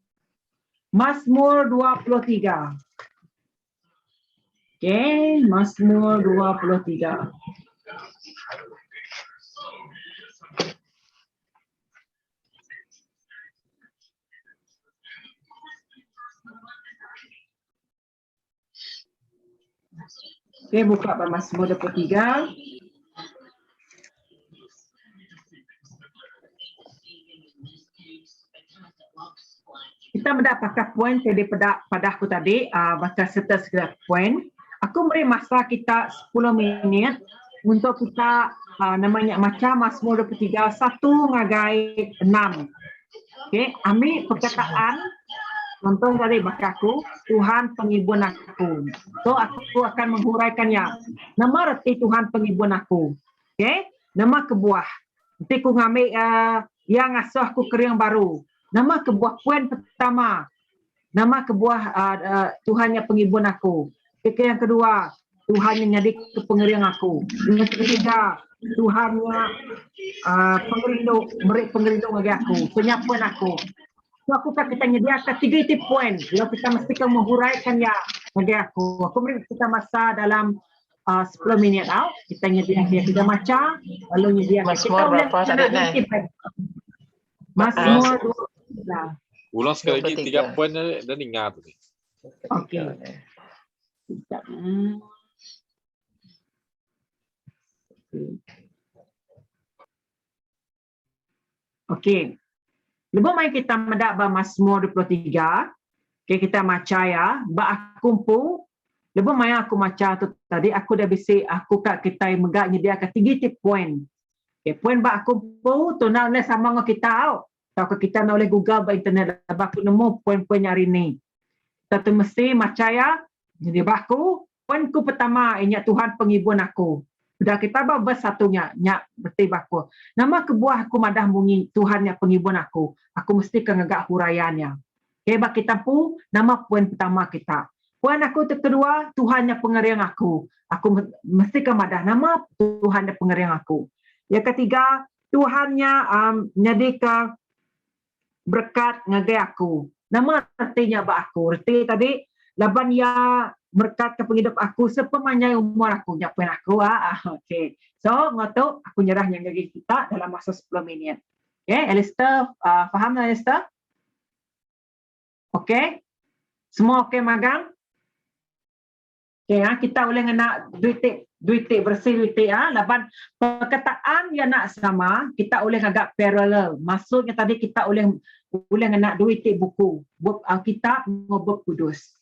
23. Okey, Mazmur 23. Okey, buka Mazmur 23. Kita mendapat pakai poin tadi pada aku tadi, maka serta segala poin. Aku beri masa kita 10 minit untuk kita namanya macam Mazmur 23 1 ngagai 6. Okey, ambil perkataan contoh dari bagi aku, Tuhan penghibur aku. So aku akan menghuraikannya. Nama reti Tuhan penghibur aku. Okey, nama kebuah. Nanti aku ngambil yang asuh aku kering baru. Nama kebuah poin pertama. Nama kebuah Tuhan yang penghibur aku. Yang kedua, Tuhan yang jadi pengering aku. Yang ketiga, Tuhan yang pengelindung, beri pengelindung bagi aku, penyapuan aku. So aku kan kita nyediakan 3 poin. Kalau kita mestikan menghuraikan ya bagi aku. Aku beri kita masa dalam 10 minit tau. Kita nyediakan kita macam, lalu nyediakan. Mazmur berapa tadi, Nay? Mazmur 23. Ulang sekali lagi 23. 3 poin dan ingat tadi. Okey. Sekejap. Okey. Lebih main kita mendak Mazmur 23. Okey, kita macam ya. Ba aku pun lebih main aku macam tu tadi aku dah bisik aku kat kita megak nyediakan 3 poin. Okey, poin ba aku pun tu nak sama dengan kita tau. Tahu ke kita nak oleh Google ba internet ba aku nemu poin-poin hari ni. Kita tu mesti macam ya. Jadi ba aku poinku pertama ingat Tuhan penghibur aku. Sudah kita bawa satunya, nyak berarti baku. Nama kebuah aku madah bunyi Tuhan yang penghibur aku. Aku mesti kengagak huraiannya. Okay, bak kita pun nama poin pertama kita. Poin aku kedua, Tuhan yang pengering aku. Aku mesti kemadah nama Tuhan yang pengering aku. Yang ketiga, Tuhan yang jadi ke berkat ngagai aku. Nama artinya bak aku. Arti tadi laban ya berkat ke penghidup aku sepemanjang umur aku nyapain aku okey. So ngotot aku nyerah yang gigi kita dalam masa 10 minit. Okey, Alistair faham Alistair? Okey. Semua okey magang? Okey kita boleh ngena duit bersih duit laban perkataan yang nak sama kita boleh agak parallel. Maksudnya tadi kita boleh ngena duit buku, buku Alkitab ngobok kudus.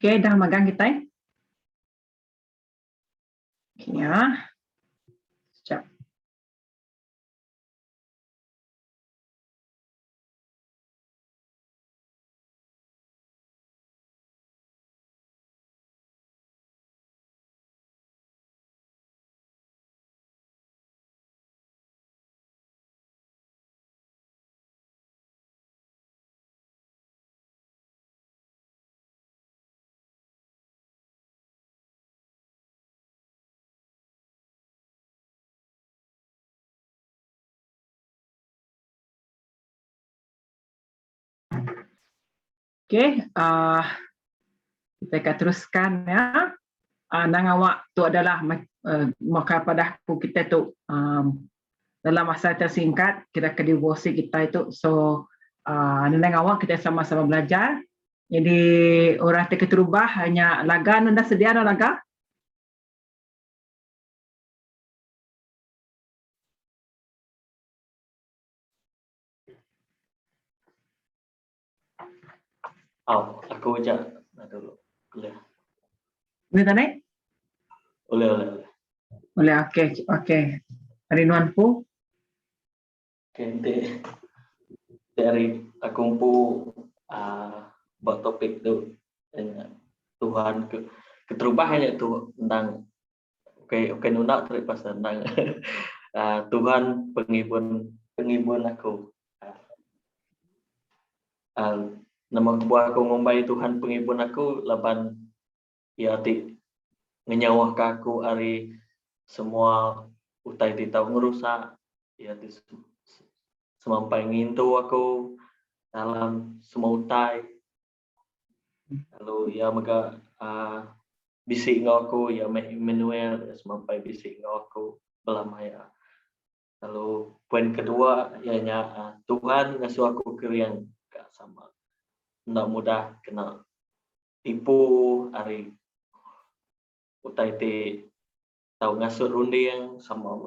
Okey, dah magang kita. Ya. Sekejap. Okey, kita akan teruskan ya. Nang awak tu adalah maka pada aku kita tu dalam masa tersingkat kita akan devosi kita itu. So nang awak kita sama-sama belajar. Jadi orang terubah hanya laga anda sedia ada laga? Oh, aku baca dulu. Boleh. Boleh tak naik? Boleh. Boleh, okey. Rinuanku. Kente dari aku buat topik tu Tuhan keterubahan itu tentang oke nunda terlepas tentang Tuhan penghibur aku. Nama buat aku ngombai Tuhan penghibur aku laban ya ti ngenyawah aku hari semua utai titau ngerusak ya ti semampai ngintu aku dalam semua utai lalu ya maka bisik ngau aku ya Emmanuel semampai bisik ngau aku belamaya lalu poin kedua ianya Tuhan ngasuh aku keriang sama ndak mudah kena tipu hari utai ti tahu ngasuh runding sama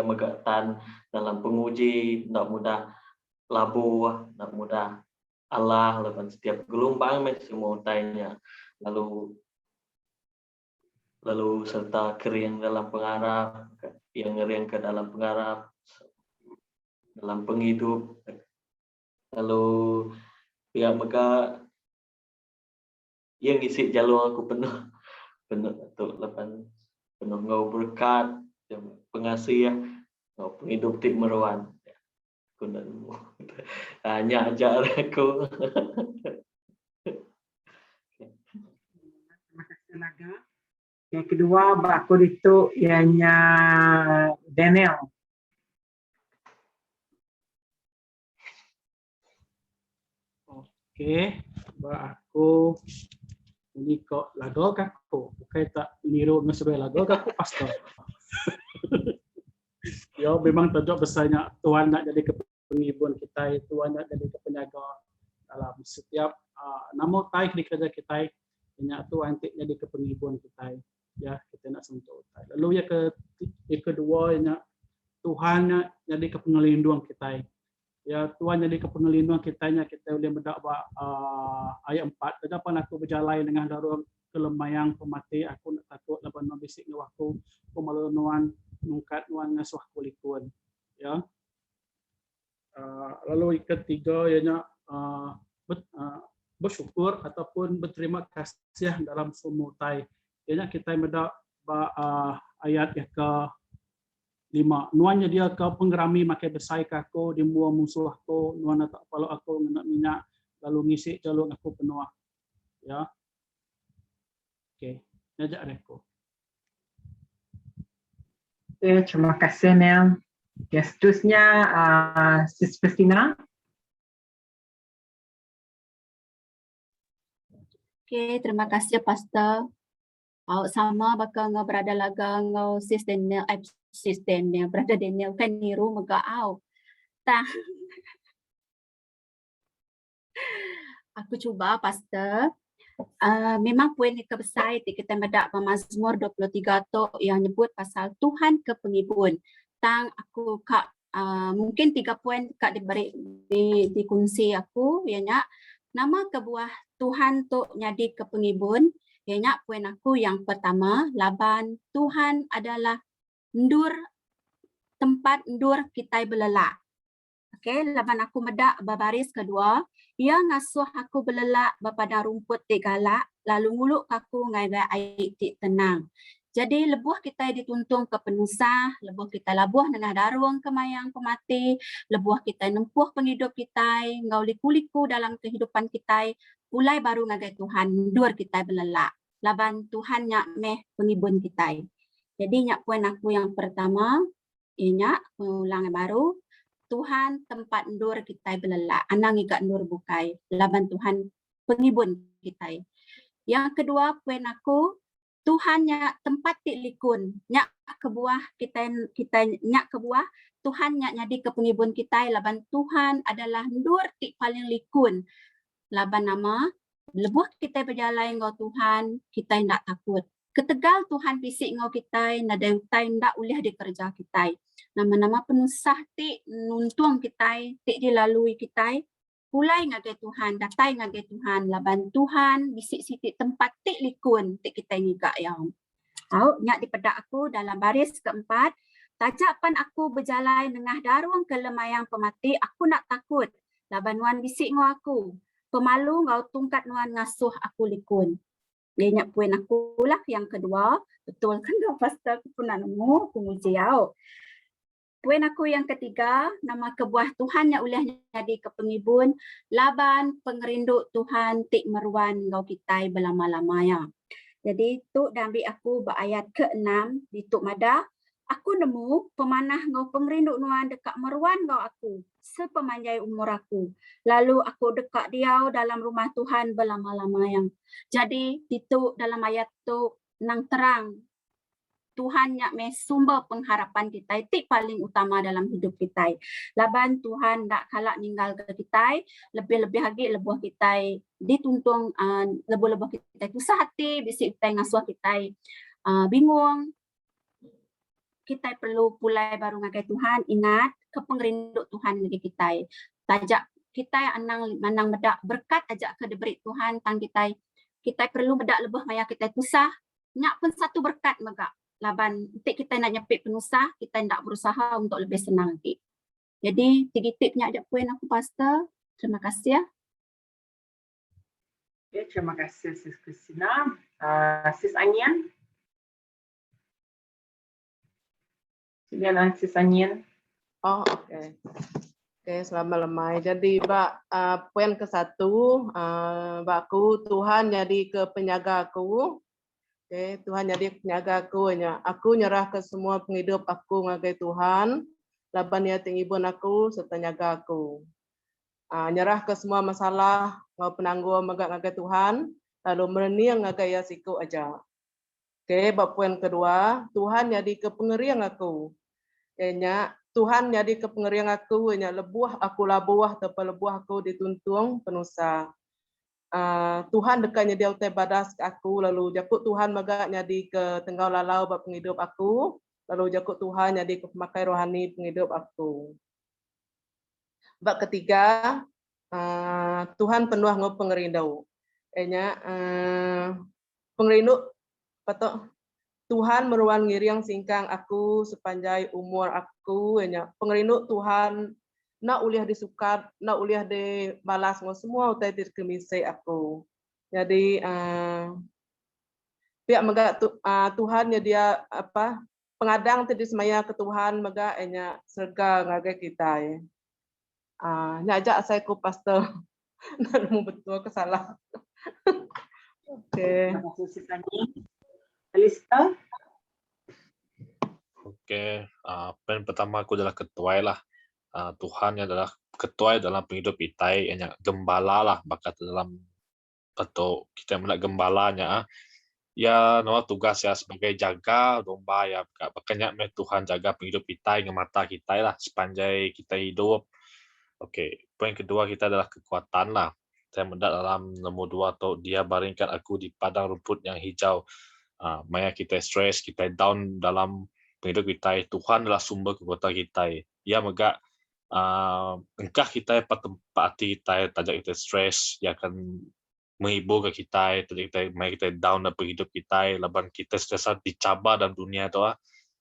maka tan dalam penguji ndak mudah labu ndak mudah Allah lepas setiap gelombang semua utainya lalu serta kering dalam pengarap yang ngering ke dalam pengarap dalam penghidup lalu ya maka yang isi jalur aku penuh tu lepas penuh ngau berkat pengasih ngau penghidup tik meruan kunanmu hanya ajar aku. Terima kasih Laga. Yang kedua bakul itu ianya Daniel. Okey, aku ini kok lagu kaku. Bukan tak niru ngesuruh lagu kaku pastor. Ya memang tajuk besarnya Tuhan nak jadi penghibur kita, Tuhan nak jadi penjaga dalam setiap nama tai di kerja kita. Banyak Tuhan jadi penghibur kita. Ya kita nak sentuh. Lalu yang kedua Tuhan nak jadi pengelindung kita. Ya Tuhan jadi pengelindung kitanya kita boleh mendakwa ayat 4. Kedapan aku berjalan dengan darur kelemayang pemati aku nak takut laban bisik ngawaku malu nuan nungkat nuan ngasuh kulikun ya. Lalu ketiga ianya bersyukur ataupun berterima kasih dalam semua tai. Ianya kita mendak ayat yang ke 5. Nuannya dia ke penggerami makai besai aku di mua musuh aku nuan tak follow aku nak minyak lalu ngisi jalur aku penuh ya. Okey, ajak aku. Okey, terima kasih Nel. Okay, seterusnya Sis Christina. Okey, terima kasih Pastor. Sama bakal ngau berada laga ngau Sis Daniel, berada Daniel kan niru mega au. Tah. Aku cuba Pastor. Memang poin yang kebesar kita medak Mazmur 23 tu yang nyebut pasal Tuhan ke penghibur. Tang aku kak mungkin 3 poin kak diberi dikongsi aku ianya nama kebuah Tuhan tu nyadi ke pengibun. Ianya poin aku yang pertama, laban Tuhan adalah ndur tempat ndur kita belelak. Okey, laban aku medak babaris kedua, ia ngasuh aku belelak bapada rumput ti galak, lalu nguluk aku ngai air ti tenang. Jadi lebuh kita dituntung ke penusah, lebuh kita labuh nengah darung ke mayang pemati, lebuh kita nempuh penghidup kita, ngau liku-liku dalam kehidupan kita, ulai baru ngagai Tuhan, ndur kita belelak. Laban Tuhan nyak meh pengibun kita. Jadi nyak poin aku yang pertama, ianya ulang baru, Tuhan tempat ndur kita belelak, anang ikat ndur bukai, laban Tuhan pengibun kita. Yang kedua poin aku, Tuhan nyak tempat ti likun, nyak kebuah kita nyak kebuah, Tuhan nyak nyadi ke pengibun kita, laban Tuhan adalah ndur ti paling likun. Laban nama, lebuh kita berjalan ngau Tuhan, kita ndak takut. Ketegal Tuhan bisik ngau kita, nadai utai ndak ulih dikerja kita. Nama-nama penusah ti nuntung kita, ti dilalui kita, pulai ngagai Tuhan, datai ngagai Tuhan, laban Tuhan bisik siti tempat ti likun, ti kita ngigak yang. Nyak dipedak aku dalam baris keempat, tajapan aku berjalan tengah darung kelemayang pemati, aku nak takut, laban Wan bisik ngau aku, pemalu ngau tungkat Wan ngasuh aku likun. Dia nyak poin aku lah yang kedua, betul kan kau pastor aku pun nak nemu, aku muji au. Poin aku yang ketiga, nama kebuah Tuhan yang ulih jadi ke pengibun, laban pengerinduk Tuhan tik meruan ngau kita belama-lama ya. Jadi tu dambi aku berayat ke-6 di Tuk Mada, aku nemu pemanah ngau pengerinduk nuan dekat meruan ngau aku, sepemanjai umur aku. Lalu aku dekat dia dalam rumah Tuhan belama-lama yang. Jadi itu dalam ayat tu nang terang, Tuhan nyak meh sumber pengharapan kita, itu paling utama dalam hidup kita. Laban Tuhan tak kalak ninggal ke kita, lebih-lebih lagi lebuh kita dituntung, lebuh-lebuh kita susah hati, bisik kita ngasuh kita bingung. Kita perlu pulai baru ngagai Tuhan, ingat ke pengerinduk Tuhan ngagai kita. Tajak kita anang medak berkat ajak ke diberi Tuhan tang kita. Kita perlu medak lebih maya kita susah, nyak pun satu berkat megak. Laban tik kita nak nyepit penusah, kita nak berusaha untuk lebih senang lagi. Jadi 3 tipnya ada poin aku pastor. Terima kasih ya. Okay, terima kasih Sis Christina. Sis Anian. Silakan Sis Anian. Oh, okey. Okey, selamat lemai. Jadi, poin ke-1, aku Tuhan jadi ke penjaga aku. Okey, Tuhan jadi penjaga aku. Aku nyerah ke semua penghidup aku ngagai Tuhan. Laban ia tingibun aku serta jaga aku. Nyerah ke semua masalah, mau penangguh ngagai Tuhan. Lalu mereniang ngagai ya siku aja. Okey, poin kedua, Tuhan jadi ke pengeriang aku. Tuhan jadi ke pengeriang aku, lebuah aku labuah tepa lebuah aku dituntung penusah. Tuhan dekatnya dia utai badas ke aku, lalu jakut Tuhan magak jadi ke tenggau lalau bab penghidup aku, lalu jakut Tuhan jadi ke pemakai rohani penghidup aku. Bab ketiga, Tuhan penuh ngau pengerindau. Pengerindau patok Tuhan meruang ngiriang singkang aku sepanjang umur aku. Pengerindau Tuhan nak uliah disukar, nak uliah di balas semua utai kemisai aku. Jadi pihak megak Tuhan dia apa pengadang tadi semaya ke Tuhan megak serga ngagai kita ya. Nyajak saya ku pastor nemu betul kesalah. Okey. Terima kasih Sis Anian. Alista. Okey, poin pertama aku adalah ketua lah. Tuhan adalah ketua dalam penghidup kita, yang gembala lah bakat dalam atau kita nak gembalanya. Ya, nama tugas ya sebagai jaga domba ya, makanya Tuhan jaga penghidup kita dengan mata kita lah sepanjang kita hidup. Okey, poin kedua kita adalah kekuatan lah. Saya mendak dalam nombor 2 atau dia baringkan aku di padang rumput yang hijau. Maya kita stres, kita down dalam penghidup kita, Tuhan adalah sumber kekuatan kita. Ya megak engkah kita tempat hati kita tajak kita stres, dia akan menghibur ke kita, mari kita down dalam hidup kita, laban kita sentiasa dicabar dalam dunia tu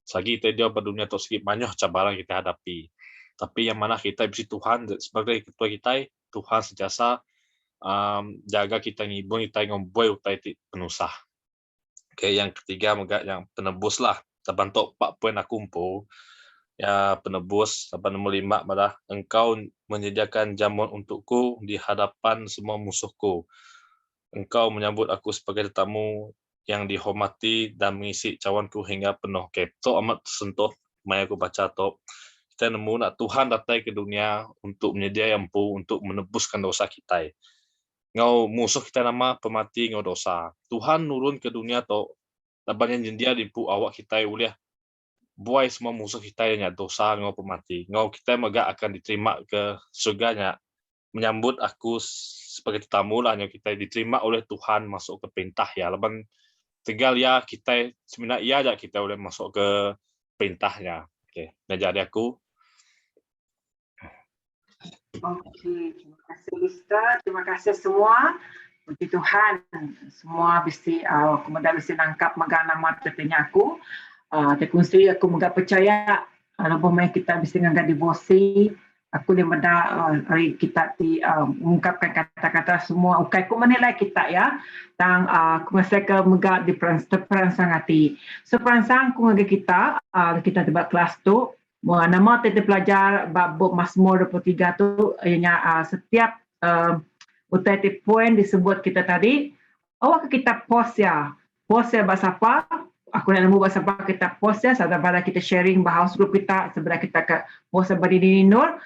selagi kita dia berdunia tu sikit banyak cabaran kita hadapi. Tapi yang mana kita bisi Tuhan sebagai ketua kita, Tuhan sentiasa jaga kita, ngibur kita, ngomboy utai penusah. Okay, yang ketiga yang penebus lah. Terbantuk 4 poin aku kumpul. Ya, penebus. Nombor 5 adalah engkau menyediakan jamuan untukku di hadapan semua musuhku. Engkau menyambut aku sebagai tetamu yang dihormati dan mengisi cawanku hingga penuh. Okay, itu amat tersentuh. Mari aku baca tu. Kita nemu nak Tuhan datang ke dunia untuk menyedia empu untuk menebuskan dosa kita. Ngau musuh kita nama pemati ngau dosa. Tuhan nurun ke dunia tu. Laban yang jendia dimpu awak kita boleh buai semua musuh kita yang dosa ngau pemati. Ngau kita megak akan diterima ke surganya. Menyambut aku sebagai tetamu lah yang kita diterima oleh Tuhan masuk ke perintah ya. Laban tinggal ya kita sebenarnya iya aja kita boleh masuk ke perintahnya. Okey, jadi aku. Okey, terima kasih Ustaz, terima kasih semua. Puji Tuhan, semua mesti kemudian mesti nangkap megang nama tetenya aku. Terkunci aku megak percaya lebih baik kita mesti ngangkat devosi. Aku di benda hari kita mengungkapkan kata-kata semua ukai ku menilai kita ya tang aku mesti ke megak di peransang hati. So peransang ku ngagak kita tiba kelas tu nama tete pelajar bab Mazmur 23 tu ianya setiap utai poin disebut kita tadi awak kita post ya bahasa apa aku nak nemu bahasa apa kita post ya pada kita sharing bahasa grup kita sebenarnya kita ke post berdiri nur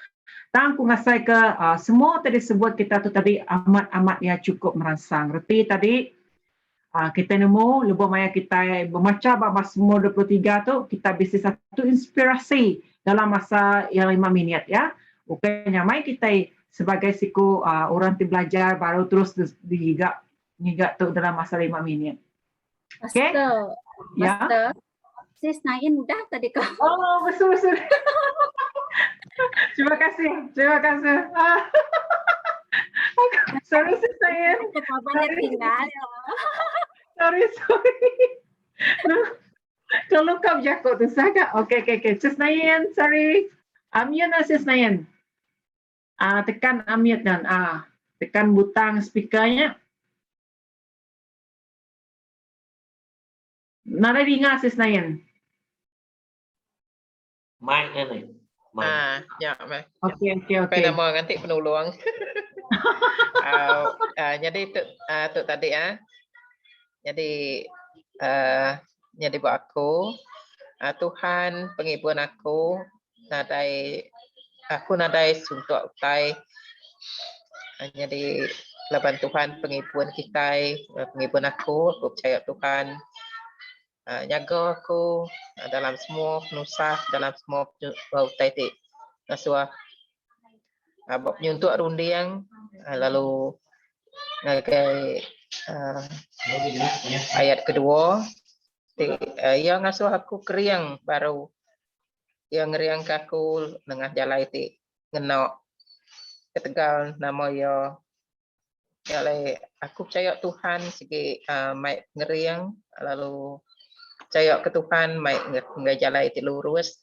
tang ku ngasai ke semua tadi sebut kita tu tadi amat ya cukup merangsang reti tadi kita nemu lebih maya kita membaca Mazmur 23 tu kita bisa satu inspirasi dalam masa yang 5 minit ya. Bukannya mai kita sebagai siku orang tu belajar baru terus digigak tu dalam masa 5 minit. Okey? Master, sis Nain dah tadi kau. Oh, betul. Terima kasih. Sorry sis Nain. Kabarnya tinggal. Sorry. Kalau kau jago tu saja. Okay. Sis Nain, sorry. Unmute na Sis Nain. Tekan unmute dan tekan butang speakernya. Nada dengar Sis Nain. Mic ni. Ya, Mak. Okay. Kena mau nanti penolong. Jadi tu tadi ya. Jadi buat aku Tuhan penghibur aku nadai suntuk utai. Jadi laban Tuhan penghibur kita, penghibur aku percaya Tuhan jaga aku dalam semua penusah, dalam semua utai ti. Nasua bab nyuntuk rundiang lalu ngagai ayat kedua yang ngasuh aku keriang baru yang ngeriang aku nengah jalan itu ngenok ketegal nama ya aku percaya Tuhan segi mai ngeriang lalu percaya ke Tuhan mai ngai jalan itu lurus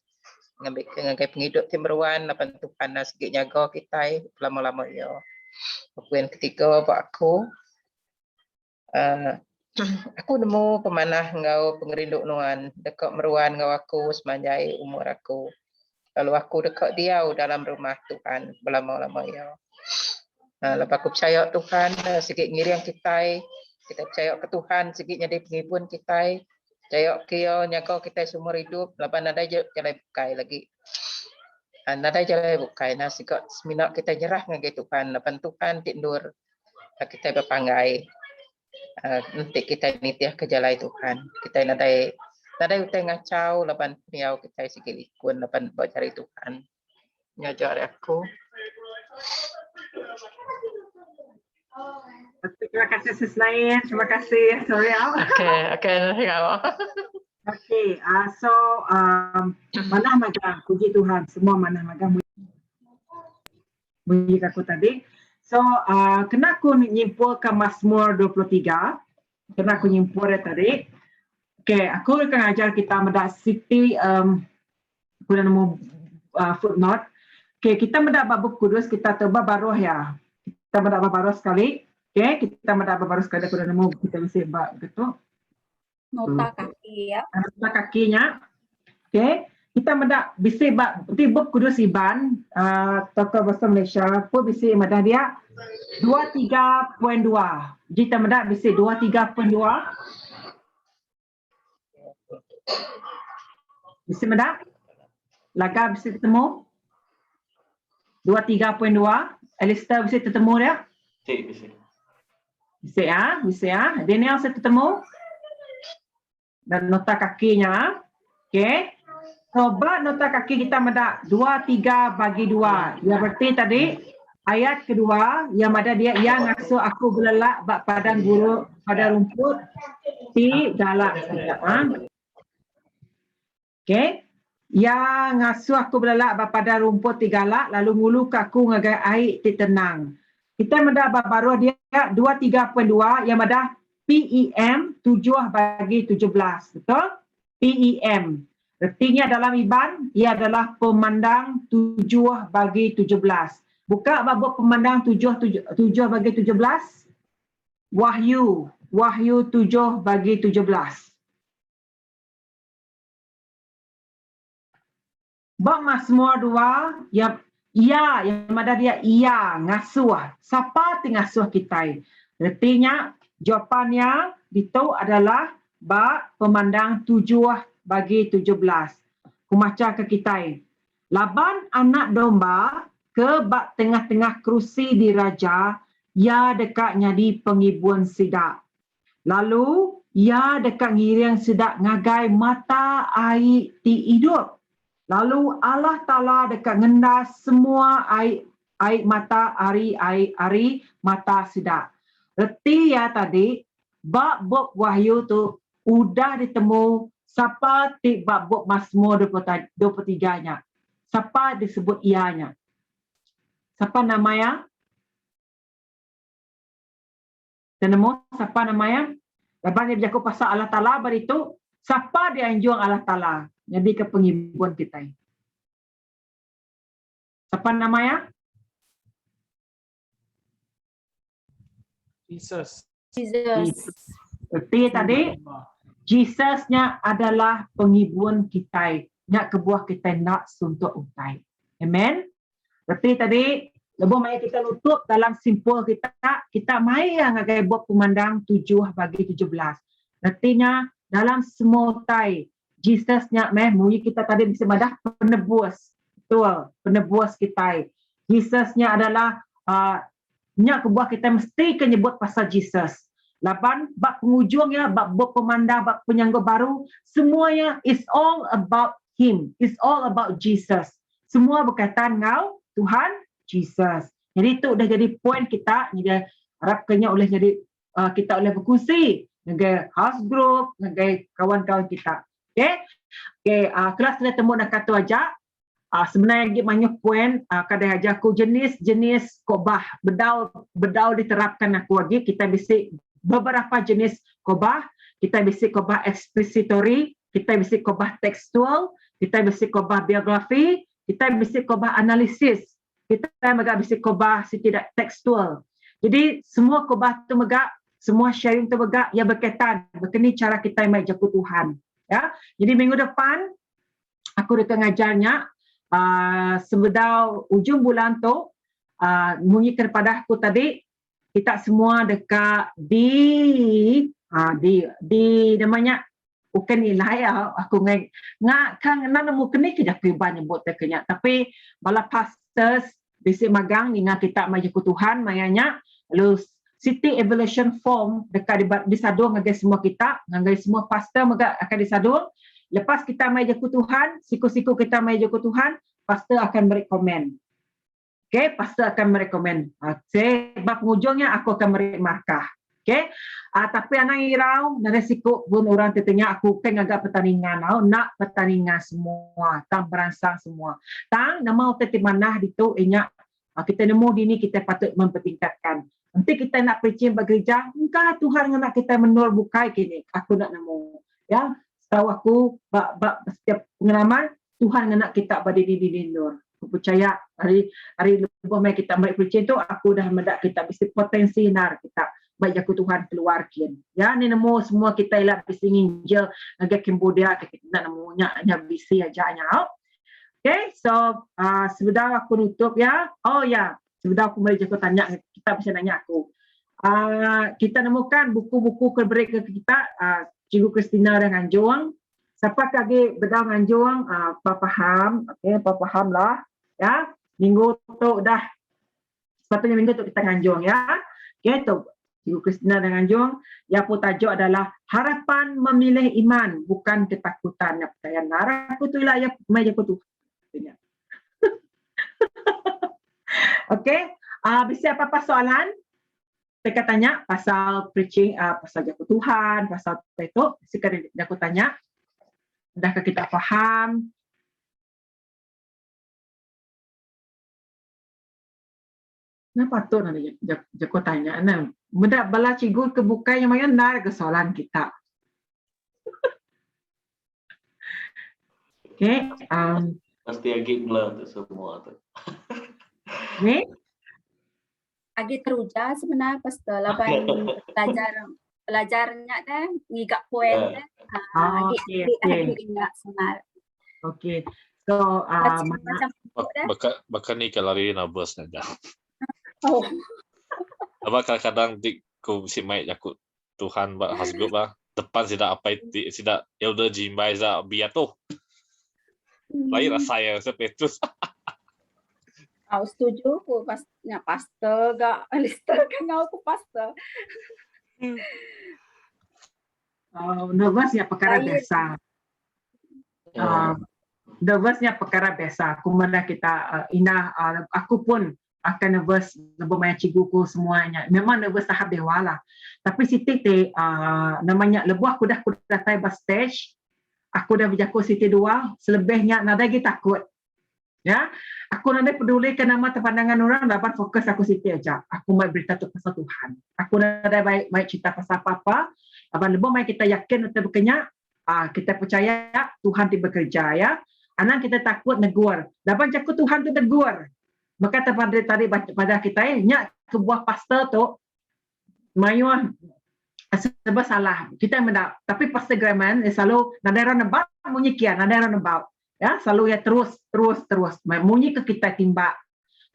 ngai penghidup timruan lapan Tuhan segi jaga kita lama-lama ya. Poin ketiga buat aku aku nemu pemanah ngau pengerinduk nuan dekat meruan ngau aku semanjai umur aku. Lalu aku dekat dia dalam rumah Tuhan berlama-lama ya. Lepas aku percaya Tuhan sikit ngiriang kita percaya ke Tuhan sikit jadi penghibur kita. Percaya kia nyaga kita seumur hidup lepas ada jalan bukai lagi. Nada jalan bukai sikit seminat kita nyerah dengan Tuhan. Lepas Tuhan tindur kita berpanggai. Nanti kita nitiah ke jalan Tuhan. Kita nadai utai ngacau lapan niau kita sikit ikun lapan buat cari Tuhan. Ngajar aku. Terima kasih Sis Nain. Terima kasih. Sorry. Okay. Okay. So manah magang puji Tuhan semua manah magang muji aku tadi. So, kena aku nyimpulkan Mazmur 23. Kena aku nyimpul dia tadi. Okay, aku akan ajar kita mendak Siti, aku dah nemu footnote. Okay, kita mendak bab kudus, kita coba baruh ya. Kita mendak baruh sekali. Okay, kita mendak baruh sekali, aku dah nemu, kita mesti bab gitu. Nota kaki ya. Nota kakinya. Okay, kita mendak bisi bab, bab kudus Iban, tokoh bahasa Malaysia, pun bisi madah dia 23.2. Kita mendak bisi 23.2. Bisa mendak? Laga bisa ketemu? 23.2. Alistair bisa ketemu dia? Bisa. Bisa ya. Daniel bisa ketemu? Dan nota kakinya. Okey. Coba nota kaki kita mendak 23/2. Ya berarti tadi ayat kedua yang ada dia yang ngasuh aku belelak bak padang gurun pada rumput di galak sekejap. Okey. Yang ngasuh aku belelak pada rumput di galak lalu ngulu aku ngagai air di tenang. Kita mendak baru dia 23.2 yang ada PEM 7/17. Betul? PEM. Artinya dalam Iban ia adalah pemandang 7/17. Buka bab pemandang 7/17. Wahyu 7/17. Bab Mazmur 2 yang ada dia ngasuh. Siapa ti ngasuh kita? Artinya jawapannya itu adalah bab pemandang 7/17. Kumaca ke kita. Laban anak domba ke bab tengah-tengah kerusi di raja, ya dekatnya di pengibuan sidak. Lalu ya dekat ngiring sidak ngagai mata air ti hidup. Lalu Allah Ta'ala dekat ngendas semua air mata ari mata sidak. Erti ya tadi, bab Wahyu tu udah ditemu siapa ti bab Mazmur 23-nya. Siapa disebut ianya? Siapa namanya? Tenemu siapa namanya? Lepas dia bercakap pasal Allah Ta'ala beritu, siapa dia anjung Allah Ta'ala? Jadi ke pengibuan kita. Siapa namanya? Jesus. Seperti tadi, Jesusnya adalah pengibuan kita. Nak kebuah kita nak suntuk utai. Amen. Seperti tadi, lebih mai kita nutup dalam simpul kita mai yang ngagai buat pemandang 7/17. Artinya dalam semua utai Jesusnya mui kita tadi bisa madah penebus. Betul, penebus kita. Jesusnya adalah nyak kebuah kita mesti kenyebut pasal Jesus. Laban bab pengujungnya, bab pemandang, bab penyangga baru, semuanya is all about him. It's all about Jesus. Semua berkaitan dengan Tuhan Jesus. Jadi itu dah jadi poin kita. Jadi harapkannya oleh jadi kita oleh berkongsi dengan house group, dengan kawan-kawan kita. Okay, kelas sudah temu nak kata aja. Sebenarnya banyak poin kadang aja aku jenis kobah bedau diterapkan aku lagi. Kita bisa beberapa jenis kobah. Kita bisa kobah explicitory, kita bisa kobah tekstual, kita bisa kobah biografi, kita bisa kobah analisis, kita bisa kobah si tidak tekstual. Jadi semua kobah tu semua sharing tu yang berkaitan begini cara kita menjaga Tuhan. Ya, jadi minggu depan aku akan ngajarnya sebelum ujung bulan tu mengingatkan pada aku tadi kita semua dekat di namanya bukan nilai aku kan nemu kini kerja pribadi buat terkenyak tapi bala pastors bisi magang dengan kita menjaga Tuhan mayanya lalu City Evaluation Form dekat disadur dengan semua kita, dengan semua pastor akan disadur. Lepas kita mai jaga Tuhan, siku-siku kita mai jaga Tuhan, pastor akan merekomen. Okey, pastor akan merekomen. Sebab penghujungnya aku akan beri markah. Okey. Tapi anak irau dan resiko pun orang tetenya aku kan agak pertandingan. Nak pertandingan semua, tang beransang semua. Tang nama teti manah ditu inya Kita nemu dini kita patut mempertingkatkan. Nanti kita nak preaching bergereja, engkau Tuhan nak kita menur bukai kini. Aku nak nemu. Ya, tahu aku setiap pengalaman Tuhan nak kita berdiri di nur. Aku percaya hari lepas mai kita mai preaching tu aku dah mendak kita mesti potensi nar kita baik aku Tuhan keluarkan. Ya, ni nemu semua kita elak bisingin je agak Cambodia kita nak nemu nya bisi aja nya. Okay, so sebentar aku nutup ya. Oh ya, sebentar aku mari aku tanya, kita bisa nanya aku. Kita nemukan buku-buku keberik kita, Cikgu Christina dan Anjuang. Siapa lagi bedang Anjuang, faham, okay, faham lah. Ya, minggu tu dah, sepatutnya minggu tu kita Anjuang ya. Okay, tu Cikgu Christina dan Anjuang. Yang pun tajuk adalah harapan memilih iman, bukan ketakutan. Yang percaya narah aku tu lah, ya, mai aku tu. Okey, bisa apa-apa soalan? Mereka tanya pasal preaching, pasal jaga Tuhan, pasal itu, sekarang aku tanya. Adakah kita faham? Kenapa tu nak jaga tanya? Mudah bala cikgu kebuka yang mana nak ke soalan kita. Okey, Pasti agak blur tu semua tu. ni Agak teruja sebenarnya pastor laban belajarnya dah ngigak poin dah. Agak ingat senar. okey. So Bakal ni kalau hari nervous aja. Oh. Apa kadang-kadang ku si mai jakut Tuhan ba hasgub ba depan sida apa sida elder jimbai za biar tu. Lain saya sepetus. Aku setuju aku pasnya pastor gak lister kan aku pastor. Nervousnya perkara biasa. Nervousnya perkara biasa. Aku mana kita aku pun akan nervous lebih banyak cikguku semuanya. Memang nervous tahap dewa lah. Tapi Siti namanya lebuh aku dah tiba stage. Aku dah berjaku Siti 2, selebihnya nada lagi takut. Ya, aku nanti peduli ke nama terpandangan orang, dapat fokus aku Siti aja. Aku mau berita tu pasal Tuhan. Aku nada baik cerita pasal apa-apa. Abang lebih baik kita yakin untuk bekerja, kita percaya Tuhan ti bekerja ya. Anak kita takut negur. Dapat jaku Tuhan tu negur. Maka tadi pada kita nyak kebuah pastor tu mayuah sebab salah kita mendak tapi pastor Graman selalu nadera nebak munyi kian nadera nebak ya selalu ya terus munyi ke kita timbak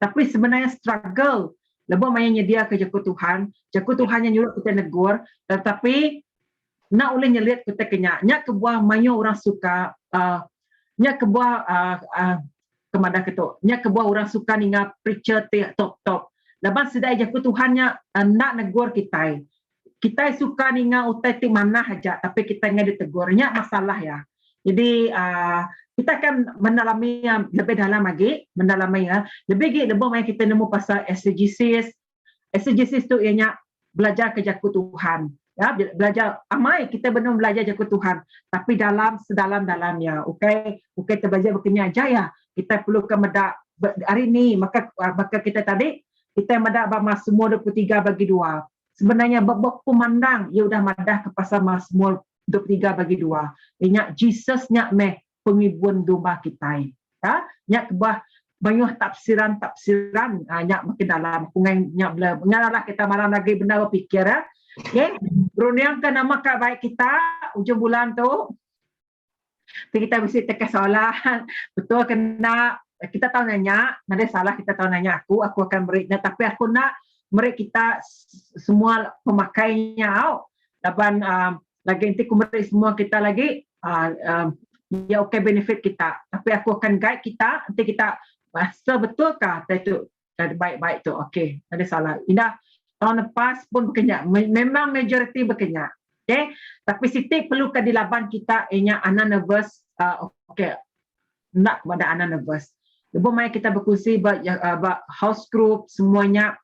tapi sebenarnya struggle lebih banyak nyedia ke jaku Tuhan yang nyuruh kita negur tetapi nak boleh nyelihat kita kenyaknya kebuah mayu orang suka nya kebuah kemada ketuk nya kebuah orang suka ninga preacher top lepas sedai jaku Tuhannya nak negur kita suka ninga utai ti mana aja tapi kita ingat ditegurnya masalah ya. Jadi kita akan mendalami lebih dalam lagi, lebih banyak kita nemu pasal exegesis. Exegesis tu ianya belajar ke jaku Tuhan. Ya, belajar amai kita benar belajar jaku Tuhan, tapi sedalam-dalamnya. Okey, kita belajar berkenya aja ya. Kita perlu ke medak hari ni maka kita tadi kita medak Mazmur 23 bagi 2. Sebenarnya bab pemandang ia udah madah ke pasal Mazmur 23 bagi 2. Ingat Jesus nyak meh pengibun domba kita. Ya, nyak kebah banyak tafsiran nyak makin dalam pungai nyak bela. Mengalah kita malam lagi benar berfikir ya. Okey, beruniang ke nama kak baik kita ujung bulan tu. Kita mesti tekan soalan. Betul kena kita tahu nanya, ada salah kita tahu nanya aku akan beri tapi aku nak mereka kita semua pemakainya dan lagi nanti aku beri semua kita lagi ya okey benefit kita tapi aku akan guide kita nanti kita rasa betulkah itu baik-baik tu okey ada salah indah tahun lepas pun bekerja memang majoriti bekerja okey tapi Siti perlu ke di laban kita ianya anak nervous okey nak kepada anak nervous lebih baik kita berkongsi house group semuanya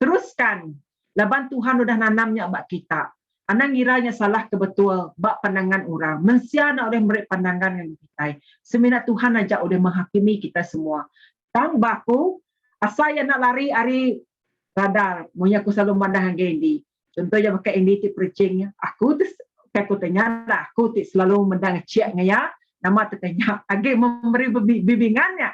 teruskan. Laban Tuhan sudah nanamnya bak kita. Anak ngiranya salah ke betul bak pandangan orang. Mensiana oleh mereka pandangan yang kita. Seminat Tuhan aja oleh menghakimi kita semua. Tang baku Asal yang nak lari, hari radar. Munya aku selalu mandang dengan Andy. Contohnya pakai Andy tip preachingnya. Aku tanya lah, aku selalu mendang cek ngaya, nama tertanya. Agi memberi bimbingannya.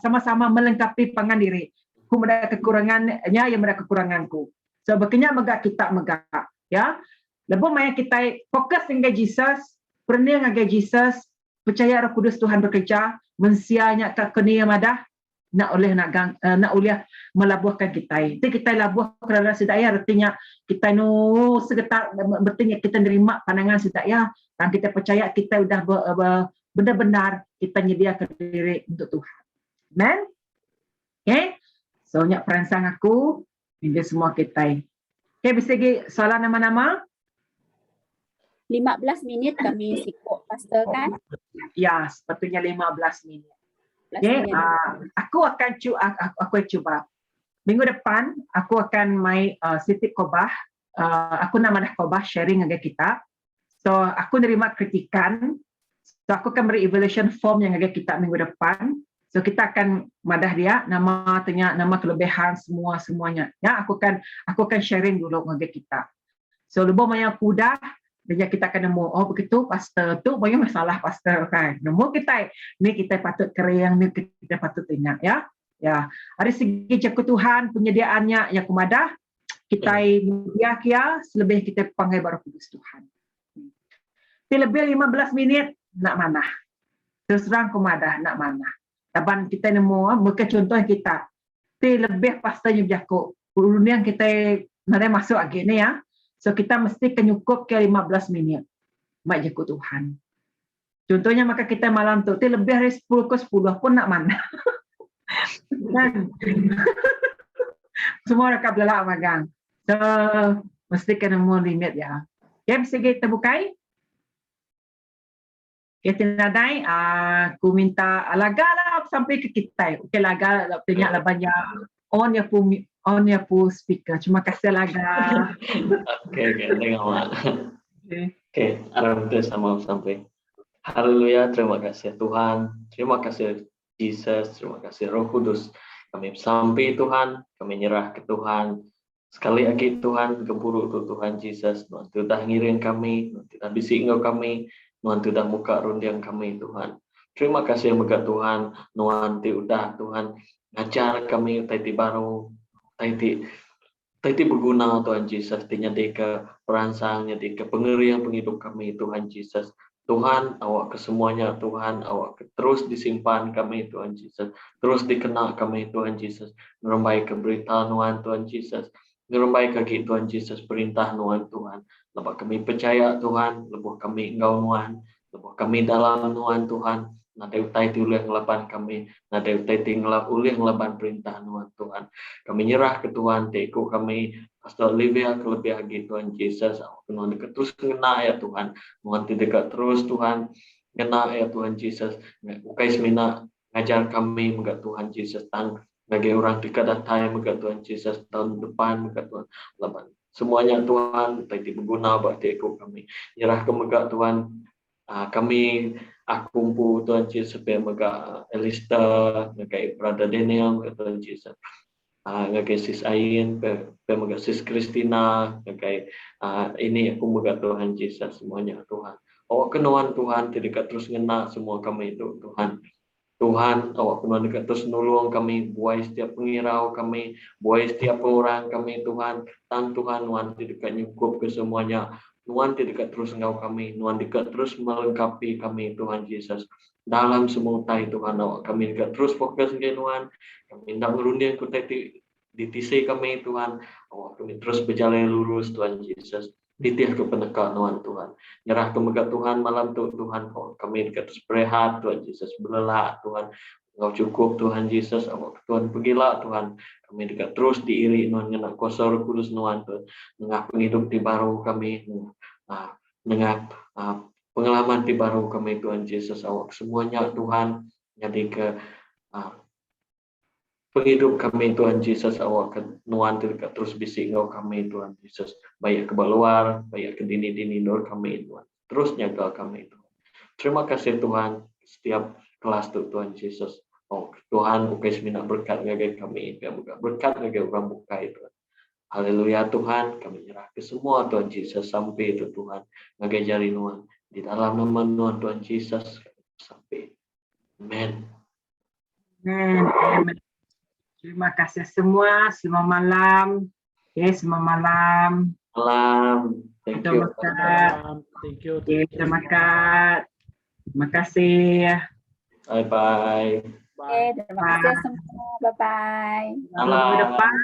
Sama-sama melengkapi pangan diri. Aku ada kekurangannya, yang ada kekuranganku. So, bekenya megak kita megak. Ya, lebih banyak kita fokus dengan Jesus, pernah dengan Jesus, percaya Roh Kudus Tuhan bekerja, mensianya ke kenia madah, nak oleh melabuhkan kita. Itu kita labuh kerana sedaya artinya kita segetar bertanya kita nerima pandangan sedaya dan kita percaya kita sudah benar-benar kita menyediakan diri untuk Tuhan. Amen. Okay. So nyak perangsang aku ini semua kita. Okay, bisa lagi soalan nama-nama? 15 minit kami sikap, Pastor kan? Ya, sepatutnya 15 minit. Okay, aku akan cuba. Minggu depan aku akan main Siti Kobah. Aku nama dah Kobah sharing dengan kita. So aku nerima kritikan. So aku akan beri evaluation form yang agak kita minggu depan. So kita akan madah dia nama kelebihan semuanya. Ya, aku akan sharing dulu dengan kita. So lebih banyak kuda dan kita akan nemu, oh begitu pastor tu banyak masalah pastor kan. Nemu kita ni kita patut kering, ni kita patut ingat ya. Ya, dari segi jaga Tuhan penyediaannya yang kumadah kita dia selebih kita panggil Roh Kudus Tuhan. Lebih 15 minit nak mana? Terus terang kumadah nak mana? Taban kita nemu mereka contoh kita. Lebih pastornya berjaku. Dunia kita nak masuk lagi ni ya. So kita mesti kenyukup ke 15 minit. Mak jaku Tuhan. Contohnya maka kita malam tu lebih dari 10 ke 10 pun nak mana. Kan? Semua rakab lelak magang. So mesti kena mau limit ya. Okay, mesti kita bukai. Kita nadai, aku minta laga sampai ke kita. Okay, laga tengok lah banyak on ya pu speaker. Terima kasih laga. Okay, tengok mak. Okay, aram tu sama sampai. Haleluya, terima kasih Tuhan. Terima kasih Jesus, terima kasih Roh Kudus. Kami sampai Tuhan, kami nyerah ke Tuhan. Sekali lagi Tuhan, keburu Tuhan Jesus. Tuhan sudah ngirim kami, Tuhan bisik engkau kami. Tuhan sudah muka rundiang kami Tuhan. Terima kasih yang berkat Tuhan. Tuhan udah Tuhan ngajar kami tadi baru tadi berguna Tuhan Yesus. Nyati ke perangsang, nyati ke pengerian penghidup kami Tuhan Yesus. Tuhan awak kesemuanya Tuhan, awak terus disimpan kami Tuhan Yesus. Terus dikenal kami Tuhan Yesus. Ngerembai ke berita Tuhan Yesus. Ngerembai kaki Tuhan Yesus perintah Tuhan. Lepas kami percaya Tuhan, lepas kami engkau Tuhan, lepas kami dalam Tuhan, nanti utai tulis ngelapan kami, nanti utai tinggal ulih ngelapan perintah Tuhan. Kami nyerah ke Tuhan, teku kami, Pastor Olivia kelebih lagi Tuhan Yesus, Tuhan dekat terus kena ya Tuhan, Tuhan dekat terus Tuhan, kena ya Tuhan Yesus, ukai semina ngajar kami mengat Tuhan Yesus, bagi orang dekat datang mengat Tuhan Yesus, tahun depan mengat Tuhan, lepas. Semuanya Tuhan, tadi berguna buat teku kami. Nyerah ke megak Tuhan, kami kumpu Tuhan Yesus supaya megak Elista, megak Brother Daniel, Tuhan Yesus. Megak Sis Ain, supaya megak Sis Christina, megak ini aku megak Tuhan Yesus semuanya Tuhan. Awak kenuan Tuhan, tidak terus ngena semua kami itu Tuhan. Tuhan, awak penuh dekat terus nolong kami, buai setiap pengirau kami, buai setiap orang kami Tuhan. Tuhan, Tuhan dekat nyukup ke semuanya. Tuhan dekat terus engkau kami, Tuhan dekat terus melengkapi kami Tuhan Yesus. Dalam semua tai Tuhan, awak kami dekat terus fokus ke Tuhan. Kami nak ngerunding ku di tisi kami Tuhan. Awak kami terus berjalan lurus Tuhan Yesus. Ditih ke pendekat Tuhan. Nyerah ke megak Tuhan malam tu Tuhan. Kami dekat terus berehat Tuhan Yesus. Berlelak Tuhan. Engkau cukup Tuhan Yesus. Awak Tuhan pergilah Tuhan. Kami dekat terus diiri Tuhan. Ngenak kuasa Roh Kudus Tuhan. Nengah penghidup di baru kami. Nengah pengalaman di baru kami Tuhan Yesus. Awak semuanya Tuhan. Jadi ke penghidup kami Tuhan Yesus, awak Tuhan dekat terus bisik engkau kami Tuhan Yesus, baik ke luar, baik ke dini dor kami Tuhan, terus jaga kami Tuhan. Terima kasih Tuhan, setiap kelas Tuhan Yesus, Tuhan bukai semina berkat ngagai kami, berkat ngagai orang bukai Tuhan. Haleluya Tuhan, kami nyerah ke semua Tuhan Yesus sampai itu Tuhan ngagai jari Tuhan di dalam nama Tuhan Yesus sampai. Amen. Amen. Terima kasih semua. Selamat malam. Selamat malam. Malam. Thank you. Thank you. Terima kasih. Terima kasih. Bye bye. Terima kasih semua. Bye bye. Minggu depan